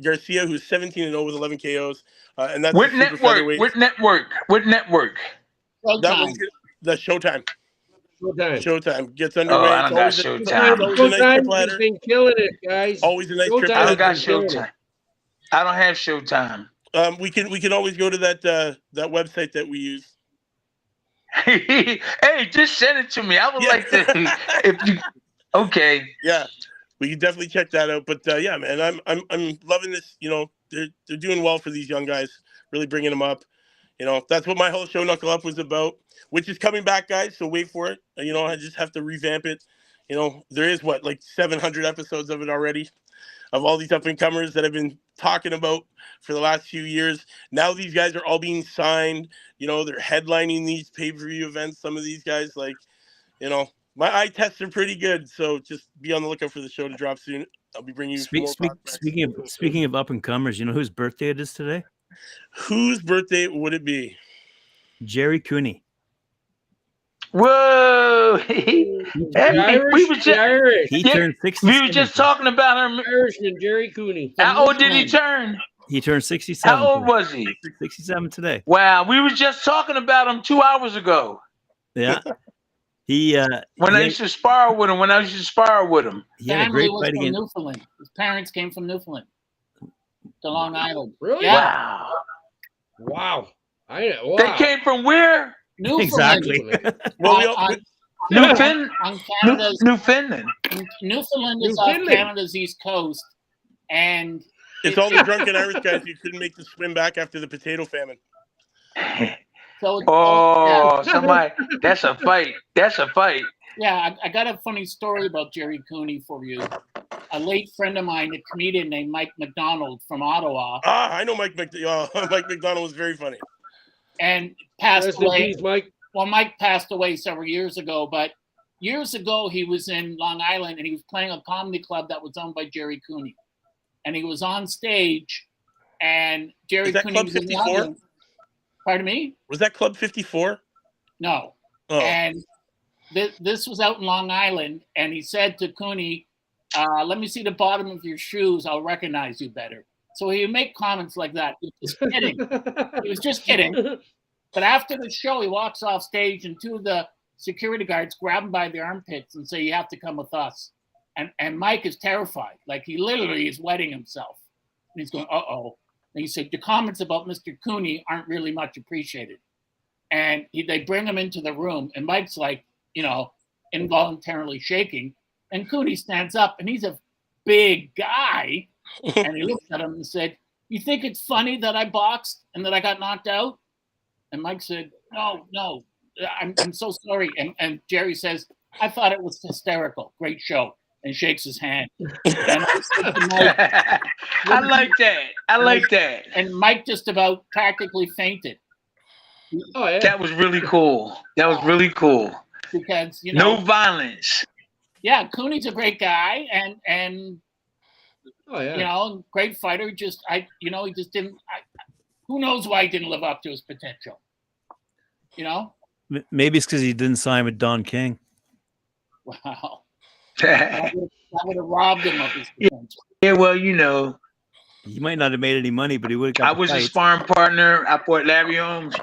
Speaker 2: Garcia, who's 17-0 with 11 KOs. And that's
Speaker 5: What network? What network? What network?
Speaker 2: That one's the Showtime. Showtime gets underway.
Speaker 5: Oh, I don't got Showtime.
Speaker 4: Showtime's been killing it, guys.
Speaker 2: Always a nice triple
Speaker 5: I don't
Speaker 2: header.
Speaker 5: got Showtime. I don't have Showtime.
Speaker 2: We can always go to that website that we use.
Speaker 5: Hey, just send it to me. I would like to. If you, okay.
Speaker 2: Yeah, we can definitely check that out. But yeah, man, I'm loving this. You know, they're doing well for these young guys. Really bringing them up. You know, that's what my whole show Knuckle Up was about, which is coming back, guys. So wait for it. You know, I just have to revamp it. You know, there is like 700 episodes of it already, of all these up and comers that I've been talking about for the last few years. Now these guys are all being signed. You know, they're headlining these pay-per-view events. Some of these guys, like, you know, my eye tests are pretty good. So just be on the lookout for the show to drop soon. I'll be bringing you
Speaker 1: Speaking of up and comers, you know whose birthday it is today?
Speaker 2: Whose birthday would it be?
Speaker 4: He
Speaker 1: Jerry Cooney.
Speaker 5: Whoa!
Speaker 4: He
Speaker 1: turned 60.
Speaker 5: We were just talking about him.
Speaker 4: Irishman, Jerry Cooney.
Speaker 5: How old did he turn?
Speaker 1: He turned 67.
Speaker 5: How old was he?
Speaker 1: 67 today.
Speaker 5: Wow, we were just talking about him 2 hours ago.
Speaker 1: Yeah. He
Speaker 5: I used to spar with him.
Speaker 1: He had a great fight
Speaker 3: from
Speaker 1: against
Speaker 3: Newfoundland. His parents came from Newfoundland to Long Island.
Speaker 4: Really?
Speaker 3: Yeah.
Speaker 4: Wow.
Speaker 5: They came from where?
Speaker 3: Newfoundland.
Speaker 1: Exactly.
Speaker 2: Well,
Speaker 5: Newfoundland.
Speaker 3: On Canada's
Speaker 5: Newfoundland.
Speaker 3: Newfoundland is off Canada's east coast, and
Speaker 2: it's all the drunken Irish guys who couldn't make the swim back after the potato famine.
Speaker 3: So
Speaker 5: somebody, that's a fight. That's a fight.
Speaker 3: Yeah, I got a funny story about Jerry Cooney for you. A late friend of mine, a comedian named Mike McDonald from Ottawa.
Speaker 2: I know Mike McDonald. Mike McDonald was very funny.
Speaker 3: And passed away.
Speaker 4: Peace, Mike.
Speaker 3: Well, Mike passed away several years ago, but years ago he was in Long Island and he was playing a comedy club that was owned by Jerry Cooney. And he was on stage and Jerry Cooney was in the audience. Pardon me?
Speaker 2: Was that Club 54?
Speaker 3: No. Oh. And this was out in Long Island, and he said to Cooney, let me see the bottom of your shoes. I'll recognize you better. So he would make comments like that. He was just kidding. He was just kidding. But after the show, he walks off stage, and two of the security guards grab him by the armpits and say, you have to come with us. And Mike is terrified. Like, he literally is wetting himself. And he's going, uh-oh. And he said, the comments about Mr. Cooney aren't really much appreciated. And they bring him into the room, and Mike's like, you know, involuntarily shaking. And Cooney stands up, and he's a big guy. And he looked at him and said, you think it's funny that I boxed and that I got knocked out? And Mike said, no, I'm so sorry. And Jerry says, I thought it was hysterical. Great show. And shakes his hand. And I said to Mike,
Speaker 5: I like that. I like that.
Speaker 3: And Mike just about practically fainted.
Speaker 4: Oh, yeah.
Speaker 5: That was really cool. That was really cool.
Speaker 3: Because, you know,
Speaker 5: no violence.
Speaker 3: Yeah, Cooney's a great guy and
Speaker 4: oh, yeah.
Speaker 3: You know, great fighter. He just didn't. Who knows why he didn't live up to his potential? You know,
Speaker 1: maybe it's because he didn't sign with Don King.
Speaker 3: Wow, that would have robbed him of his potential.
Speaker 5: Yeah, well, you know,
Speaker 1: he might not have made any money, but he would have.
Speaker 5: I was his sparring partner. I fought Larry Holmes.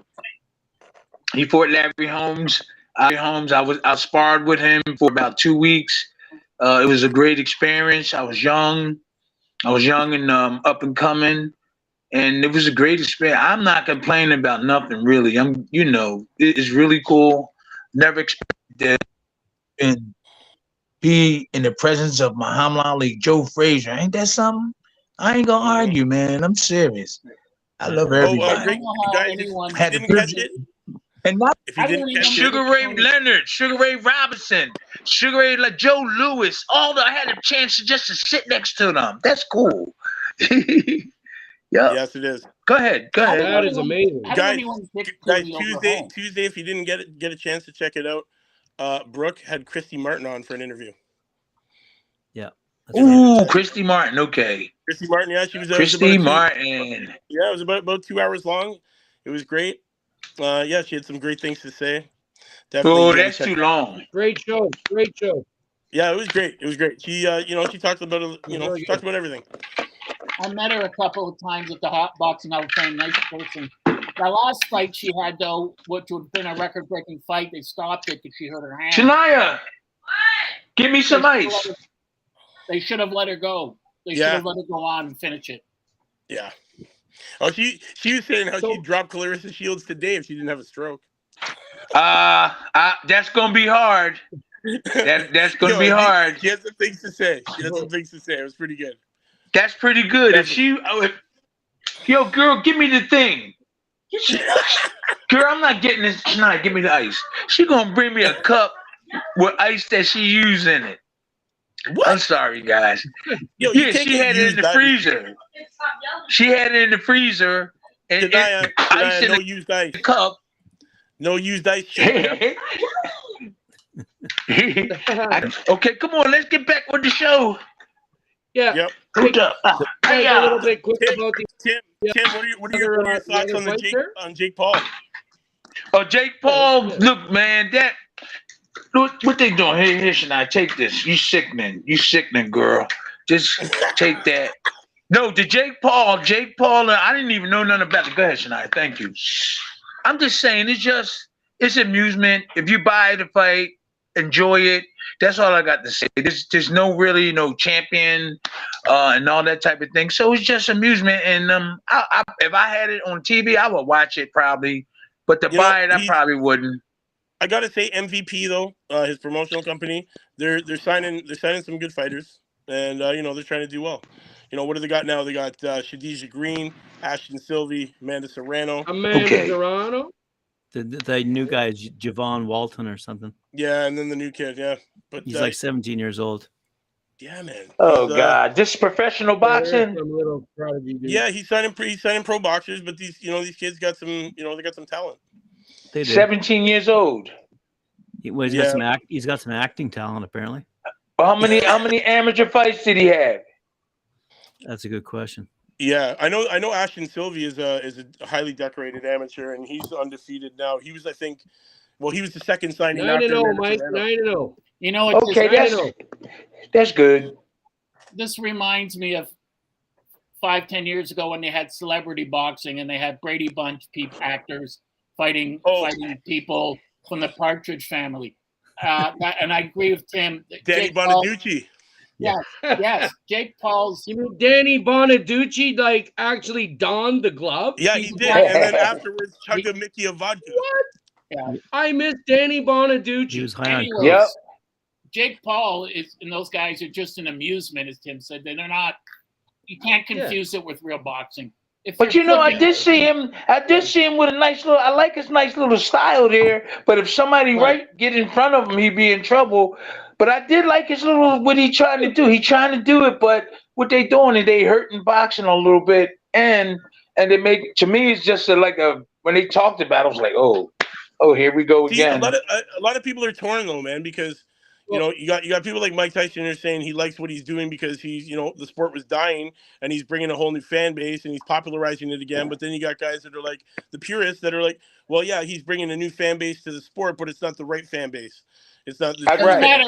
Speaker 5: He fought Larry Holmes. I sparred with him for about 2 weeks. It was a great experience. I was young and up and coming, and it was a great experience. I'm not complaining about nothing really. It's really cool. Never expected that, and be in the presence of Muhammad Ali, Joe Frazier. Ain't that something? I ain't gonna argue, man. I'm serious. I love everybody.
Speaker 2: Great, guys, if you didn't catch it,
Speaker 5: and not
Speaker 2: if you didn't catch
Speaker 5: Sugar Ray Leonard, Sugar Ray Robinson, Sugar Ray like Joe Lewis, I had a chance to sit next to them. That's cool.
Speaker 2: Yes, it is.
Speaker 5: Go ahead.
Speaker 4: That is amazing,
Speaker 2: guys. Tuesday, if you didn't get a chance to check it out, Brooke had Christy Martin on for an interview.
Speaker 1: Yeah.
Speaker 5: Ooh, Christy Martin. Okay.
Speaker 2: Christy Martin. Yeah, she was.
Speaker 5: Christy Martin.
Speaker 2: Yeah, it was about 2 hours long. It was great. Yeah, she had some great things to say. Definitely.
Speaker 5: That's too long.
Speaker 4: Great show.
Speaker 2: Yeah, it was great. She, she talked about, she talked about everything.
Speaker 3: I met her a couple of times at the Hot Boxing Hall of Fame. Nice person. The last fight she had, though, which would have been a record-breaking fight, they stopped it because she hurt her hand.
Speaker 5: Shania, give me some ice.
Speaker 3: They should have let her go. They should have let her go on and finish it.
Speaker 2: Yeah. Oh, she was saying how she'd drop Clarissa Shields today if she didn't have a stroke.
Speaker 5: That's gonna be hard. That's gonna be hard.
Speaker 2: She had some things to say. It was pretty good.
Speaker 5: That's pretty good. Yo, girl, give me the thing. Girl, I'm not getting this tonight. Give me the ice. She gonna bring me a cup with ice that she used in it. What? I'm sorry, guys.
Speaker 2: Yo,
Speaker 5: she had it in the freezer. She had it in the freezer. And ice in
Speaker 2: used ice.
Speaker 5: Cup.
Speaker 2: No used ice.
Speaker 5: Okay, come on. Let's get back with the show.
Speaker 4: Yeah.
Speaker 2: Yep.
Speaker 4: A little bit quick about
Speaker 2: Tim, what are your thoughts on Jake Paul?
Speaker 5: Oh, Jake Paul, look, man, what they doing? Here, Shania, take this. You sickening, girl. Just take that. No, the Jake Paul, I didn't even know nothing about it. Go ahead, Shania. Thank you. I'm just saying, it's amusement. If you buy the fight, enjoy it. That's all I got to say. There's no champion and all that type of thing. So it's just amusement. And if I had it on TV, I would watch it probably. But to buy it, I probably wouldn't.
Speaker 2: I gotta say, MVP though, his promotional company, they're signing some good fighters, and they're trying to do well. What do they got now? They got Khadijah Green, Ashton Sylvie, Amanda Serrano.
Speaker 4: Serrano.
Speaker 1: The new guy is Javon Walton or something.
Speaker 2: Yeah, and then the new kid, yeah. But
Speaker 1: he's like 17 years old.
Speaker 2: Yeah, man.
Speaker 5: Oh God, this is professional boxing.
Speaker 2: Yeah, he's signing pro boxers, but these kids got some they got some talent.
Speaker 5: 17 years old.
Speaker 1: He's got some acting talent apparently.
Speaker 5: How many amateur fights did he have?
Speaker 1: That's a good question.
Speaker 2: Yeah, I know Ashton Sylvie is a highly decorated amateur, and he's undefeated now. He was, I think, he was the second signing.
Speaker 4: 9-0, Mike. 9-0.
Speaker 5: Okay, that's good.
Speaker 3: This reminds me of 5-10 years ago when they had celebrity boxing and they had Brady Bunch actors fighting people from the Partridge Family. And I agree with Tim.
Speaker 2: Danny Bonaducci.
Speaker 3: Yes. Jake Paul's.
Speaker 4: You mean Danny Bonaducci actually donned the glove?
Speaker 2: Yeah, he did. And then afterwards chugged a Mickey of vodka.
Speaker 4: What? Yeah. I miss Danny Bonaducci.
Speaker 1: He was high on
Speaker 3: coke. Yep. Jake Paul and those guys are just an amusement, as Tim said. They're not. You can't confuse it with real boxing.
Speaker 5: But I did see him with a nice little. I like his nice little style there. But if somebody get in front of him, he'd be in trouble. But I did like his little what he trying to do. He trying to do it, but what they doing is they hurting boxing a little bit, and they make to me it's just when they talked about it, I was like, oh, here we go again.
Speaker 2: A lot of people are torn though, man, because you got people like Mike Tyson are saying he likes what he's doing because he's the sport was dying and he's bringing a whole new fan base and he's popularizing it again. But then you got guys that are like the purists that are like, well, yeah, he's bringing a new fan base to the sport, but it's not the right fan base. It's not.
Speaker 3: Doesn't matter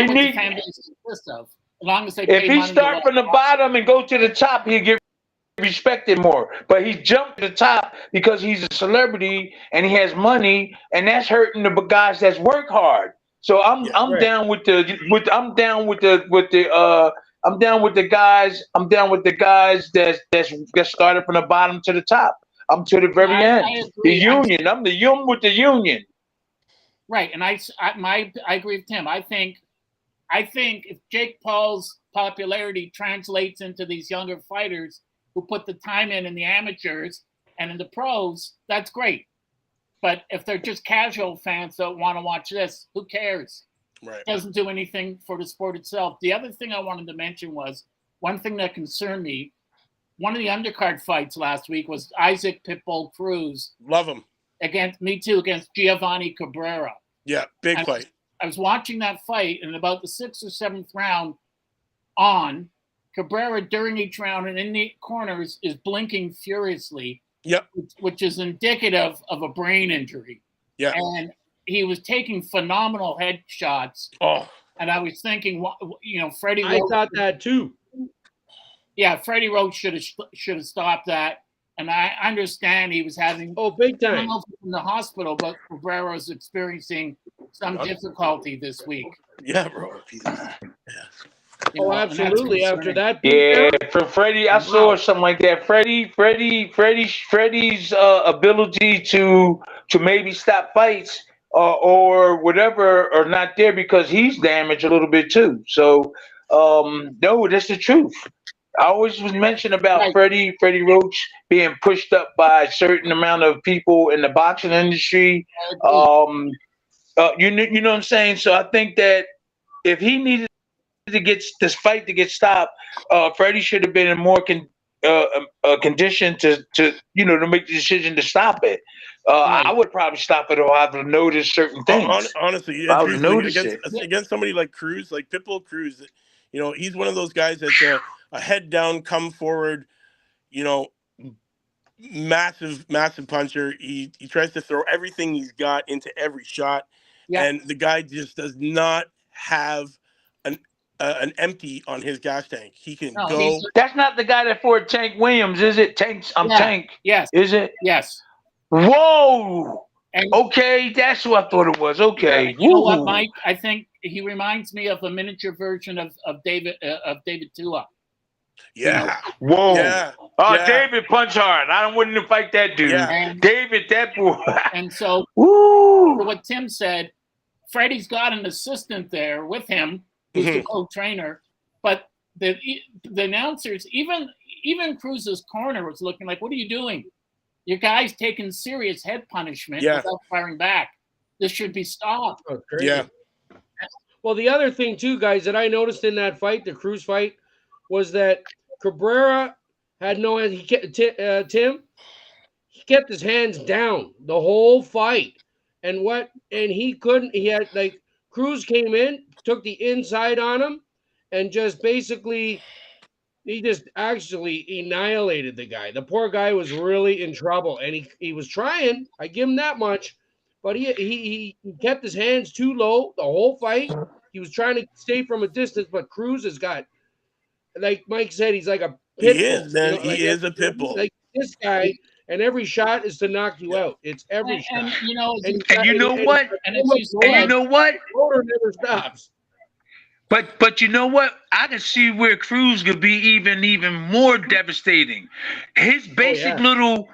Speaker 3: what the fan base consists of, as long as they pay
Speaker 5: money. If he start from the bottom and go to the top, he'll get respected more. But he jumped to the top because he's a celebrity and he has money, and that's hurting the guys that work hard. So I'm down with the guys that started from the bottom to the top. I'm to the very end. The union. I'm the union with the union.
Speaker 3: Right, and I agree with Tim. I think if Jake Paul's popularity translates into these younger fighters who put the time in the amateurs and in the pros, that's great. But if they're just casual fans that want to watch this, who cares?
Speaker 2: Right.
Speaker 3: It doesn't do anything for the sport itself. The other thing I wanted to mention was one thing that concerned me. One of the undercard fights last week was Isaac Pitbull Cruz.
Speaker 2: Love him.
Speaker 3: Against Giovanni Cabrera.
Speaker 2: Yeah, big fight.
Speaker 3: I was watching that fight, and about the 6th or 7th round Cabrera during each round and in the corners is blinking furiously.
Speaker 2: Yep.
Speaker 3: Which is indicative of a brain injury.
Speaker 2: Yeah.
Speaker 3: And he was taking phenomenal headshots.
Speaker 2: Oh.
Speaker 3: And I was thinking, Freddie Roach.
Speaker 4: I thought that too.
Speaker 3: Yeah, Freddie Roach should have stopped that. And I understand he was having
Speaker 4: big time
Speaker 3: in the hospital, but Cabrera was experiencing some difficulty this week.
Speaker 2: Yeah, bro.
Speaker 4: Absolutely. After that,
Speaker 5: for Freddie, I saw something like that. Freddie's ability to maybe stop fights or whatever are not there because he's damaged a little bit too. So, no, that's the truth. I always was mentioned about Freddie Roach being pushed up by a certain amount of people in the boxing industry. You know what I'm saying? So I think that if he needed to get this fight to get stopped, Freddie should have been in more condition to make the decision to stop it. I would probably stop it, or I would notice certain things.
Speaker 2: Honestly,
Speaker 5: I would notice
Speaker 2: against somebody like Cruz, like Pitbull Cruz. He's one of those guys that's a head down, come forward. Massive puncher. He tries to throw everything he's got into every shot, and the guy just does not have an empty on his gas tank. He can go.
Speaker 5: That's not the guy that fought Tank Williams, is it? Tank.
Speaker 3: Yes.
Speaker 5: Is it?
Speaker 3: Yes.
Speaker 5: Whoa. Okay, that's what I thought it was. Okay.
Speaker 3: You know what, Mike? I think he reminds me of a miniature version of David Tua.
Speaker 2: Yeah.
Speaker 5: Whoa.
Speaker 2: Yeah.
Speaker 5: David punch hard. I wouldn't fight that dude.
Speaker 2: Yeah.
Speaker 5: David, that boy.
Speaker 3: And so, what Tim said, Freddie's got an assistant there with him, who's the co-trainer, but the announcers, even Cruz's corner was looking like, what are you doing? Your guy's taking serious head punishment without firing back. This should be stopped.
Speaker 4: Oh, crazy.
Speaker 2: Yeah.
Speaker 4: Well, the other thing too, guys, that I noticed in that fight, the Cruz fight, was that Cabrera had no hands. Tim, he kept his hands down the whole fight, and he couldn't. He had Cruz came in, took the inside on him, and just basically, he just actually annihilated the guy. The poor guy was really in trouble, and he was trying. I give him that much, but he kept his hands too low the whole fight. He was trying to stay from a distance, but Cruz has got, like Mike said, he's like a pit bull.
Speaker 2: He is, man. He is a pit bull.
Speaker 4: Like this guy, and every shot is to knock you out. It's every shot.
Speaker 5: And you know what?
Speaker 4: The motor never stops.
Speaker 5: But you know what? I can see where Cruz could be even more devastating. His basic little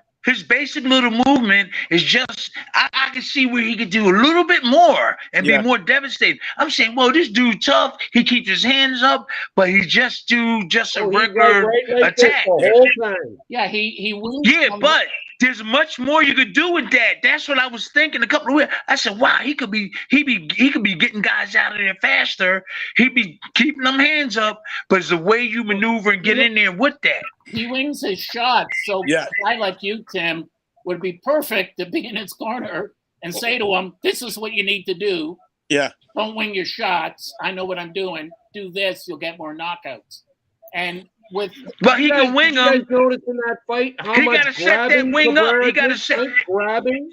Speaker 5: movement is just, I can see where he could do a little bit more and be more devastating. I'm saying, well, this dude tough. He keeps his hands up, but he just a regular attack.
Speaker 4: The whole time.
Speaker 3: Yeah, he wins.
Speaker 5: Yeah, but there's much more you could do with that. That's what I was thinking a couple of weeks. I said, wow, he could be getting guys out of there faster. He'd be keeping them hands up, but it's the way you maneuver and get in there with that.
Speaker 3: He wings his shots. So a guy like you, Tim, would be perfect to be in his corner and say to him, this is what you need to do.
Speaker 2: Yeah.
Speaker 3: Don't wing your shots. I know what I'm doing. Do this, you'll get more knockouts. And
Speaker 5: but he can wing them.
Speaker 4: You guys notice in that fight how
Speaker 5: he
Speaker 4: much
Speaker 5: got to set that wing up. He got to set
Speaker 4: grabbing,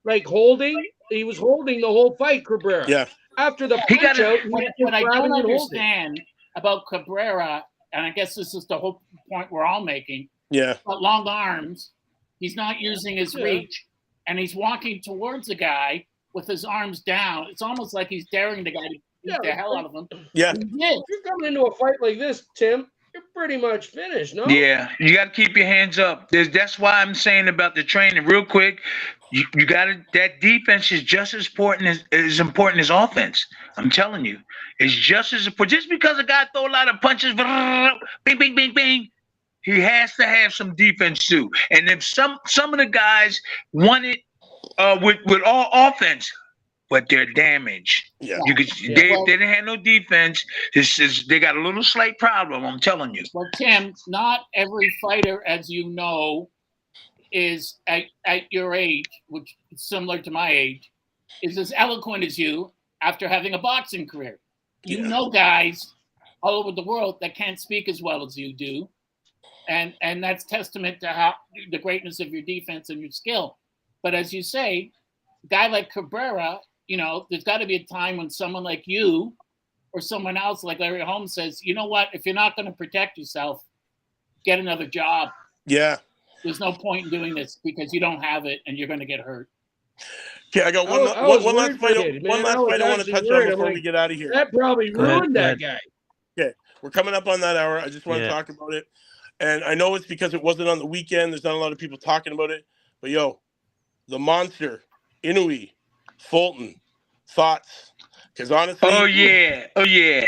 Speaker 4: like holding. He was holding the whole fight, Cabrera.
Speaker 2: Yeah.
Speaker 4: After the punch out,
Speaker 3: what I don't understand about Cabrera, and I guess this is the whole point we're all making.
Speaker 2: Yeah.
Speaker 3: But long arms, he's not using his reach, and he's walking towards the guy with his arms down. It's almost like he's daring the guy to beat the hell out of him.
Speaker 2: Yeah.
Speaker 4: If you're coming into a fight like this, Tim, you're pretty much finished, no?
Speaker 5: Yeah, you got to keep your hands up. That's why I'm saying about the training real quick. You got to, that defense is just as important as offense. I'm telling you, it's just as important. Just because a guy throw a lot of punches, bing, bing, bing, bing, he has to have some defense too. And if some of the guys want it with all offense, but they're damaged.
Speaker 2: Yeah.
Speaker 5: They didn't have no defense. They got a little slight problem, I'm telling you.
Speaker 3: Well, Tim, not every fighter, as you know, is at your age, which is similar to my age, is as eloquent as you after having a boxing career. You know guys all over the world that can't speak as well as you do. And that's testament to how the greatness of your defense and your skill. But as you say, a guy like Cabrera, you know, there's got to be a time when someone like you or someone else like Larry Holmes says, you know what, if you're not going to protect yourself, get another job.
Speaker 2: Yeah.
Speaker 3: There's no point in doing this because you don't have it and you're going to get hurt.
Speaker 2: Okay, I got one last fight I want to touch on before we get out of here.
Speaker 4: That probably ruined that guy.
Speaker 2: Okay, we're coming up on that hour. I just want to talk about it. And I know it's because it wasn't on the weekend. There's not a lot of people talking about it. But, the monster, Inoue, Fulton, thoughts? Because honestly...
Speaker 5: Oh, yeah.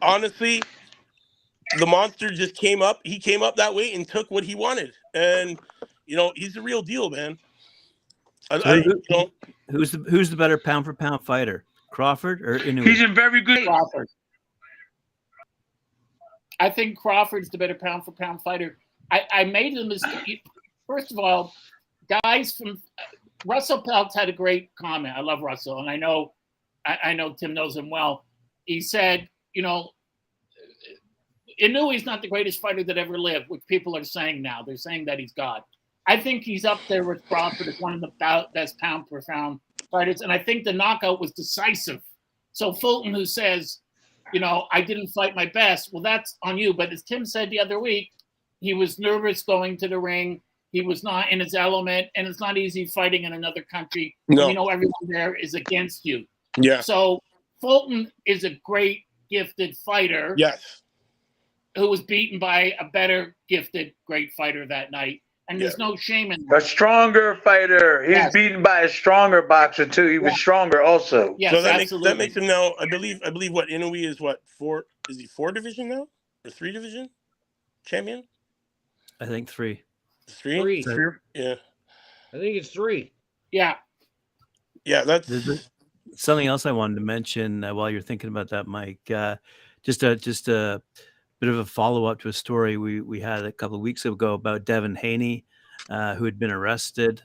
Speaker 2: Honestly, the monster just came up. He came up that way and took what he wanted. And, he's the real deal, man.
Speaker 1: Who's the better pound-for-pound fighter, Crawford or Inoue?
Speaker 5: He's in very good...
Speaker 3: Crawford. I think Crawford's the better pound-for-pound fighter. I made the mistake. First of all, guys from Russell Peltz had a great comment. I love Russell, and I know Tim knows him well. He said, Inoue's not the greatest fighter that ever lived, which people are saying now. They're saying that he's God. I think he's up there with Crawford as one of the best pound-for-pound fighters, and I think the knockout was decisive. So Fulton, who says, I didn't fight my best. Well, that's on you. But as Tim said the other week, he was nervous going to the ring. He was not in his element, and it's not easy fighting in another country.
Speaker 2: No.
Speaker 3: Everyone there is against you.
Speaker 2: Yeah.
Speaker 3: So Fulton is a great, gifted fighter.
Speaker 2: Yes.
Speaker 3: Who was beaten by a better, gifted, great fighter that night. And there's no shame in that.
Speaker 5: A stronger fighter. He's beaten by a stronger boxer too. He was stronger also.
Speaker 3: Yes,
Speaker 2: so that makes him now. I believe what Inoue is. What 4? Is he 4 division now or 3 division champion?
Speaker 1: I think 3.
Speaker 2: 3. Yeah.
Speaker 4: I think it's 3.
Speaker 3: Yeah.
Speaker 2: Yeah. That's
Speaker 1: something else I wanted to mention while you're thinking about that, Mike. Just a bit of a follow-up to a story we had a couple of weeks ago about Devin Haney, who had been arrested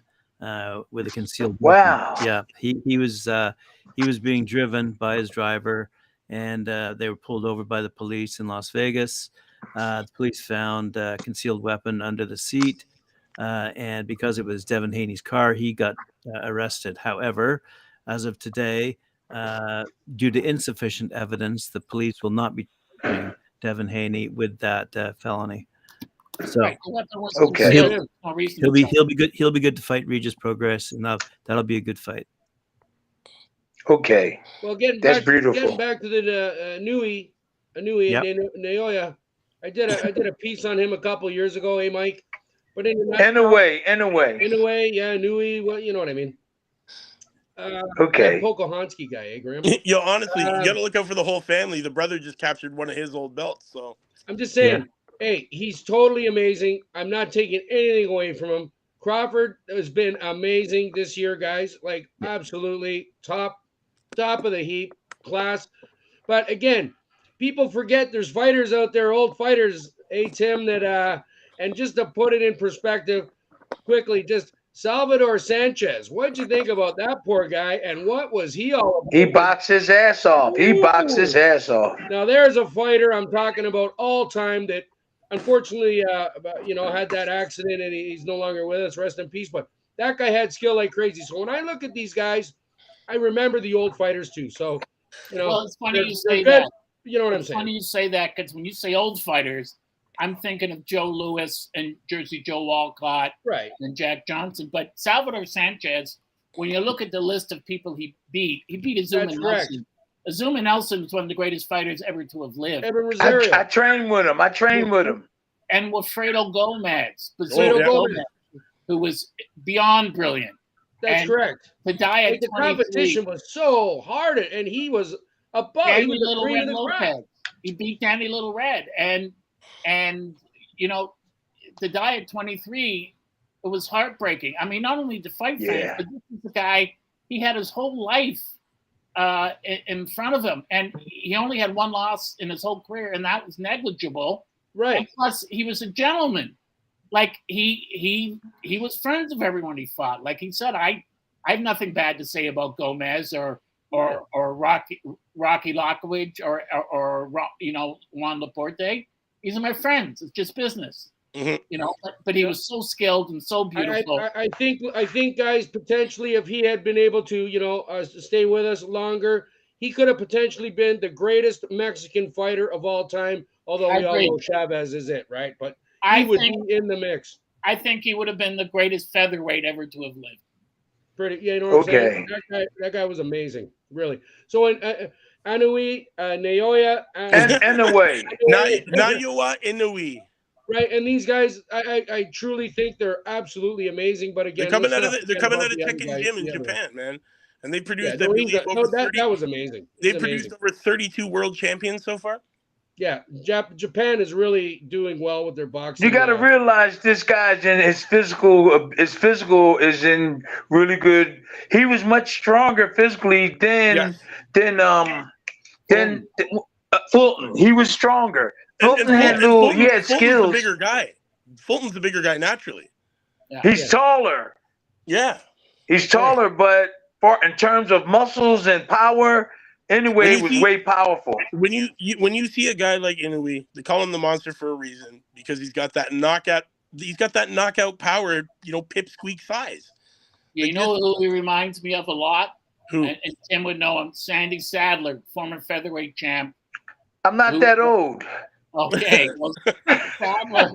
Speaker 1: with a concealed weapon. Yeah, he was being driven by his driver, and they were pulled over by the police in Las Vegas. The police found a concealed weapon under the seat, and because it was Devin Haney's car, he got arrested. However, as of today, due to insufficient evidence, the police will not be charging Devin Haney with that felony. So
Speaker 5: okay,
Speaker 1: he'll be good. He'll be good to fight Regis Progress, and that'll be a good fight.
Speaker 5: Okay.
Speaker 4: Well, getting back to the Inoue and Naoya, I did a piece on him a couple of years ago, Mike? But in a way, yeah, Inoue, well, you know what I mean.
Speaker 5: Okay.
Speaker 4: Pokohansky guy, Graham?
Speaker 2: Honestly, you got to look out for the whole family. The brother just captured one of his old belts, so.
Speaker 4: I'm just saying, hey, he's totally amazing. I'm not taking anything away from him. Crawford has been amazing this year, guys. Like, absolutely top of the heap, class. But again, people forget there's fighters out there, old fighters, Tim, that, and just to put it in perspective quickly, just Salvador Sanchez. What'd you think about that poor guy? And what was he all about?
Speaker 5: He boxed his ass off. Now there's a fighter I'm talking about all time that unfortunately, had that accident and he's no longer with us. Rest in peace. But that guy had skill like crazy. So when I look at these guys, I remember the old fighters too. So,
Speaker 3: well, it's funny you say that.
Speaker 4: You know what I'm saying?
Speaker 3: It's funny you say that because when you say old fighters, I'm thinking of Joe Louis and Jersey Joe Walcott,
Speaker 4: right,
Speaker 3: and Jack Johnson. But Salvador Sanchez, when you look at the list of people he beat Azuma Nelson. Azuma Nelson is one of the greatest fighters ever to have lived.
Speaker 5: I trained with him.
Speaker 3: And Wilfredo Gomez, who was beyond brilliant.
Speaker 4: That's correct.
Speaker 3: To die at 23.
Speaker 4: The competition was so hard, and he was above.
Speaker 3: Danny Little Red Lopez. He beat Danny Little Red, and you know, to die at 23, it was heartbreaking. I mean, not only to fight fans, but this is the guy, he had his whole life in front of him, and he only had one loss in his whole career, and that was negligible.
Speaker 4: Right.
Speaker 3: And plus, he was a gentleman. Like he was friends of everyone he fought. Like he said, I have nothing bad to say about Gomez or Rocky Lockwood or you know, Juan Laporte. These are my friends. It's just business.
Speaker 2: Mm-hmm.
Speaker 3: You know, but he was so skilled and so beautiful.
Speaker 4: I think, guys, potentially, if he had been able to, you know, stay with us longer, he could have potentially been the greatest Mexican fighter of all time. Although we all know Chavez is it, right? But he would be in the mix.
Speaker 3: I think he would have been the greatest featherweight ever to have lived.
Speaker 4: Pretty, you know what I'm saying? That guy was amazing, really. So in Anui, Naoya,
Speaker 5: and away.
Speaker 2: Naoya Inoue.
Speaker 4: Right, and these guys, I truly think they're absolutely amazing. But again,
Speaker 2: they're coming out of Tekken Gym in Japan, man, and they produced that
Speaker 4: was amazing.
Speaker 2: They produced over 32 world champions so far.
Speaker 4: Yeah, Japan is really doing well with their boxing.
Speaker 5: You got to realize this guy's in his physical. His physical is in really good. He was much stronger physically than Fulton. He was stronger. Fulton had skills.
Speaker 2: The bigger guy. Fulton's the bigger guy naturally.
Speaker 5: Yeah. He's taller.
Speaker 2: Yeah,
Speaker 5: he's taller, but in terms of muscles and power. Anyway, he was way powerful.
Speaker 2: When you see a guy like Inoue, they call him the monster for a reason, because he's got that knockout. He's got that knockout power. You know, pipsqueak size.
Speaker 3: Yeah, you know who he reminds me of a lot?
Speaker 2: Who?
Speaker 3: And Tim would know him. Sandy Sadler, former featherweight champ.
Speaker 5: I'm not that old.
Speaker 3: Okay. Well, Sadler.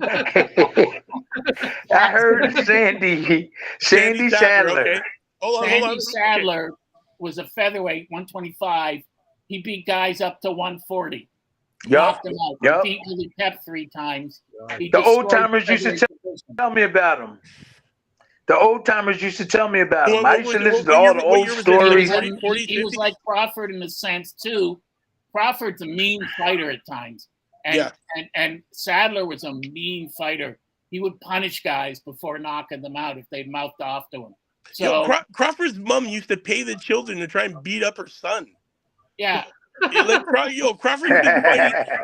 Speaker 5: I heard Sandy Sadler.
Speaker 2: Okay. Hold on.
Speaker 3: Sadler was a featherweight, 125. He beat guys up to 140.
Speaker 5: Yep.
Speaker 3: He beat Willie Pep 3 times.
Speaker 5: The old timers used to tell me about him. The old timers used to tell me about him. I used to listen to all the old stories.
Speaker 3: He was like Crawford in a sense too. Crawford's a mean fighter at times, and Sadler was a mean fighter. He would punish guys before knocking them out if they mouthed off to him. So
Speaker 2: Crawford's mom used to pay the children to try and beat up her son.
Speaker 3: Yeah.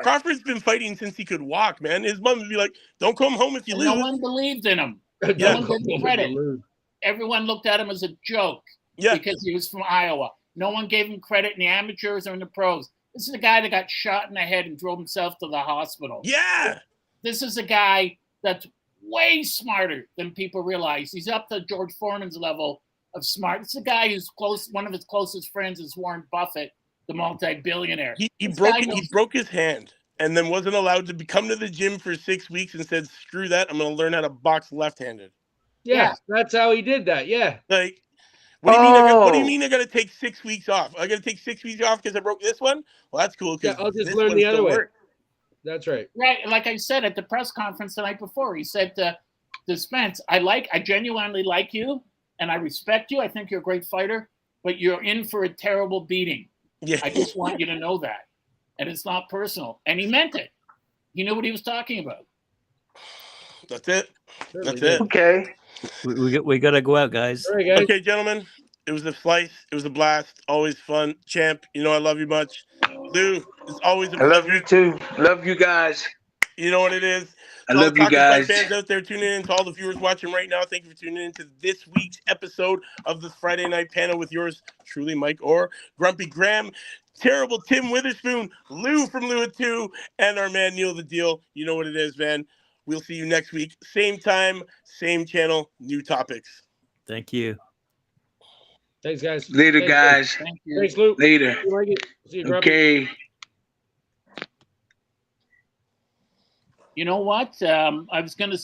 Speaker 2: Crawford's been fighting since he could walk, man. His mom would be like, "Don't come home if you lose."
Speaker 3: No one believed in him. No one gave him credit. Everyone looked at him as a joke because he was from Iowa. No one gave him credit in the amateurs or in the pros. This is a guy that got shot in the head and drove himself to the hospital.
Speaker 2: Yeah.
Speaker 3: This is a guy that's way smarter than people realize. He's up to George Foreman's level of smart. It's a guy who's close. One of his closest friends is Warren Buffett, the multi-billionaire.
Speaker 2: He broke his hand and then wasn't allowed to come to the gym for 6 weeks and said, "Screw that! I'm going to learn how to box left-handed."
Speaker 4: Yeah, that's how he did that. Yeah.
Speaker 2: Like, what do you mean? I got to take 6 weeks off? I got to take 6 weeks off because I broke this one. Well, that's cool.
Speaker 4: Yeah, I'll just learn the other way. That's right.
Speaker 3: Right. Like I said at the press conference the night before, he said to Spence, I genuinely like you and I respect you. I think you're a great fighter, but you're in for a terrible beating.
Speaker 2: Yeah.
Speaker 3: I just want you to know that. And it's not personal. And he meant it. He knew what he was talking about.
Speaker 2: That's it. That's it.
Speaker 5: Okay.
Speaker 1: We got to go out, guys.
Speaker 4: All right, guys.
Speaker 2: Okay, gentlemen. It was a slice. It was a blast. Always fun. Champ, you know I love you much. Lou, it's always a pleasure.
Speaker 5: I love you too. Love you guys.
Speaker 2: You know what it is.
Speaker 5: I love you guys.
Speaker 2: Fans out there tuning in, to all the viewers watching right now, thank you for tuning in to this week's episode of the Friday Night Panel with yours truly, Mike Orr, Grumpy Graham, Terrible Tim Witherspoon, Lou from Lou at 2, and our man Neil the Deal. You know what it is, man. We'll see you next week. Same time, same channel, new topics.
Speaker 1: Thank you.
Speaker 4: Thanks, guys.
Speaker 5: Later, guys.
Speaker 3: Thank you.
Speaker 4: Thanks, Luke.
Speaker 5: Later.
Speaker 4: See you,
Speaker 5: okay.
Speaker 3: You know what? I was going to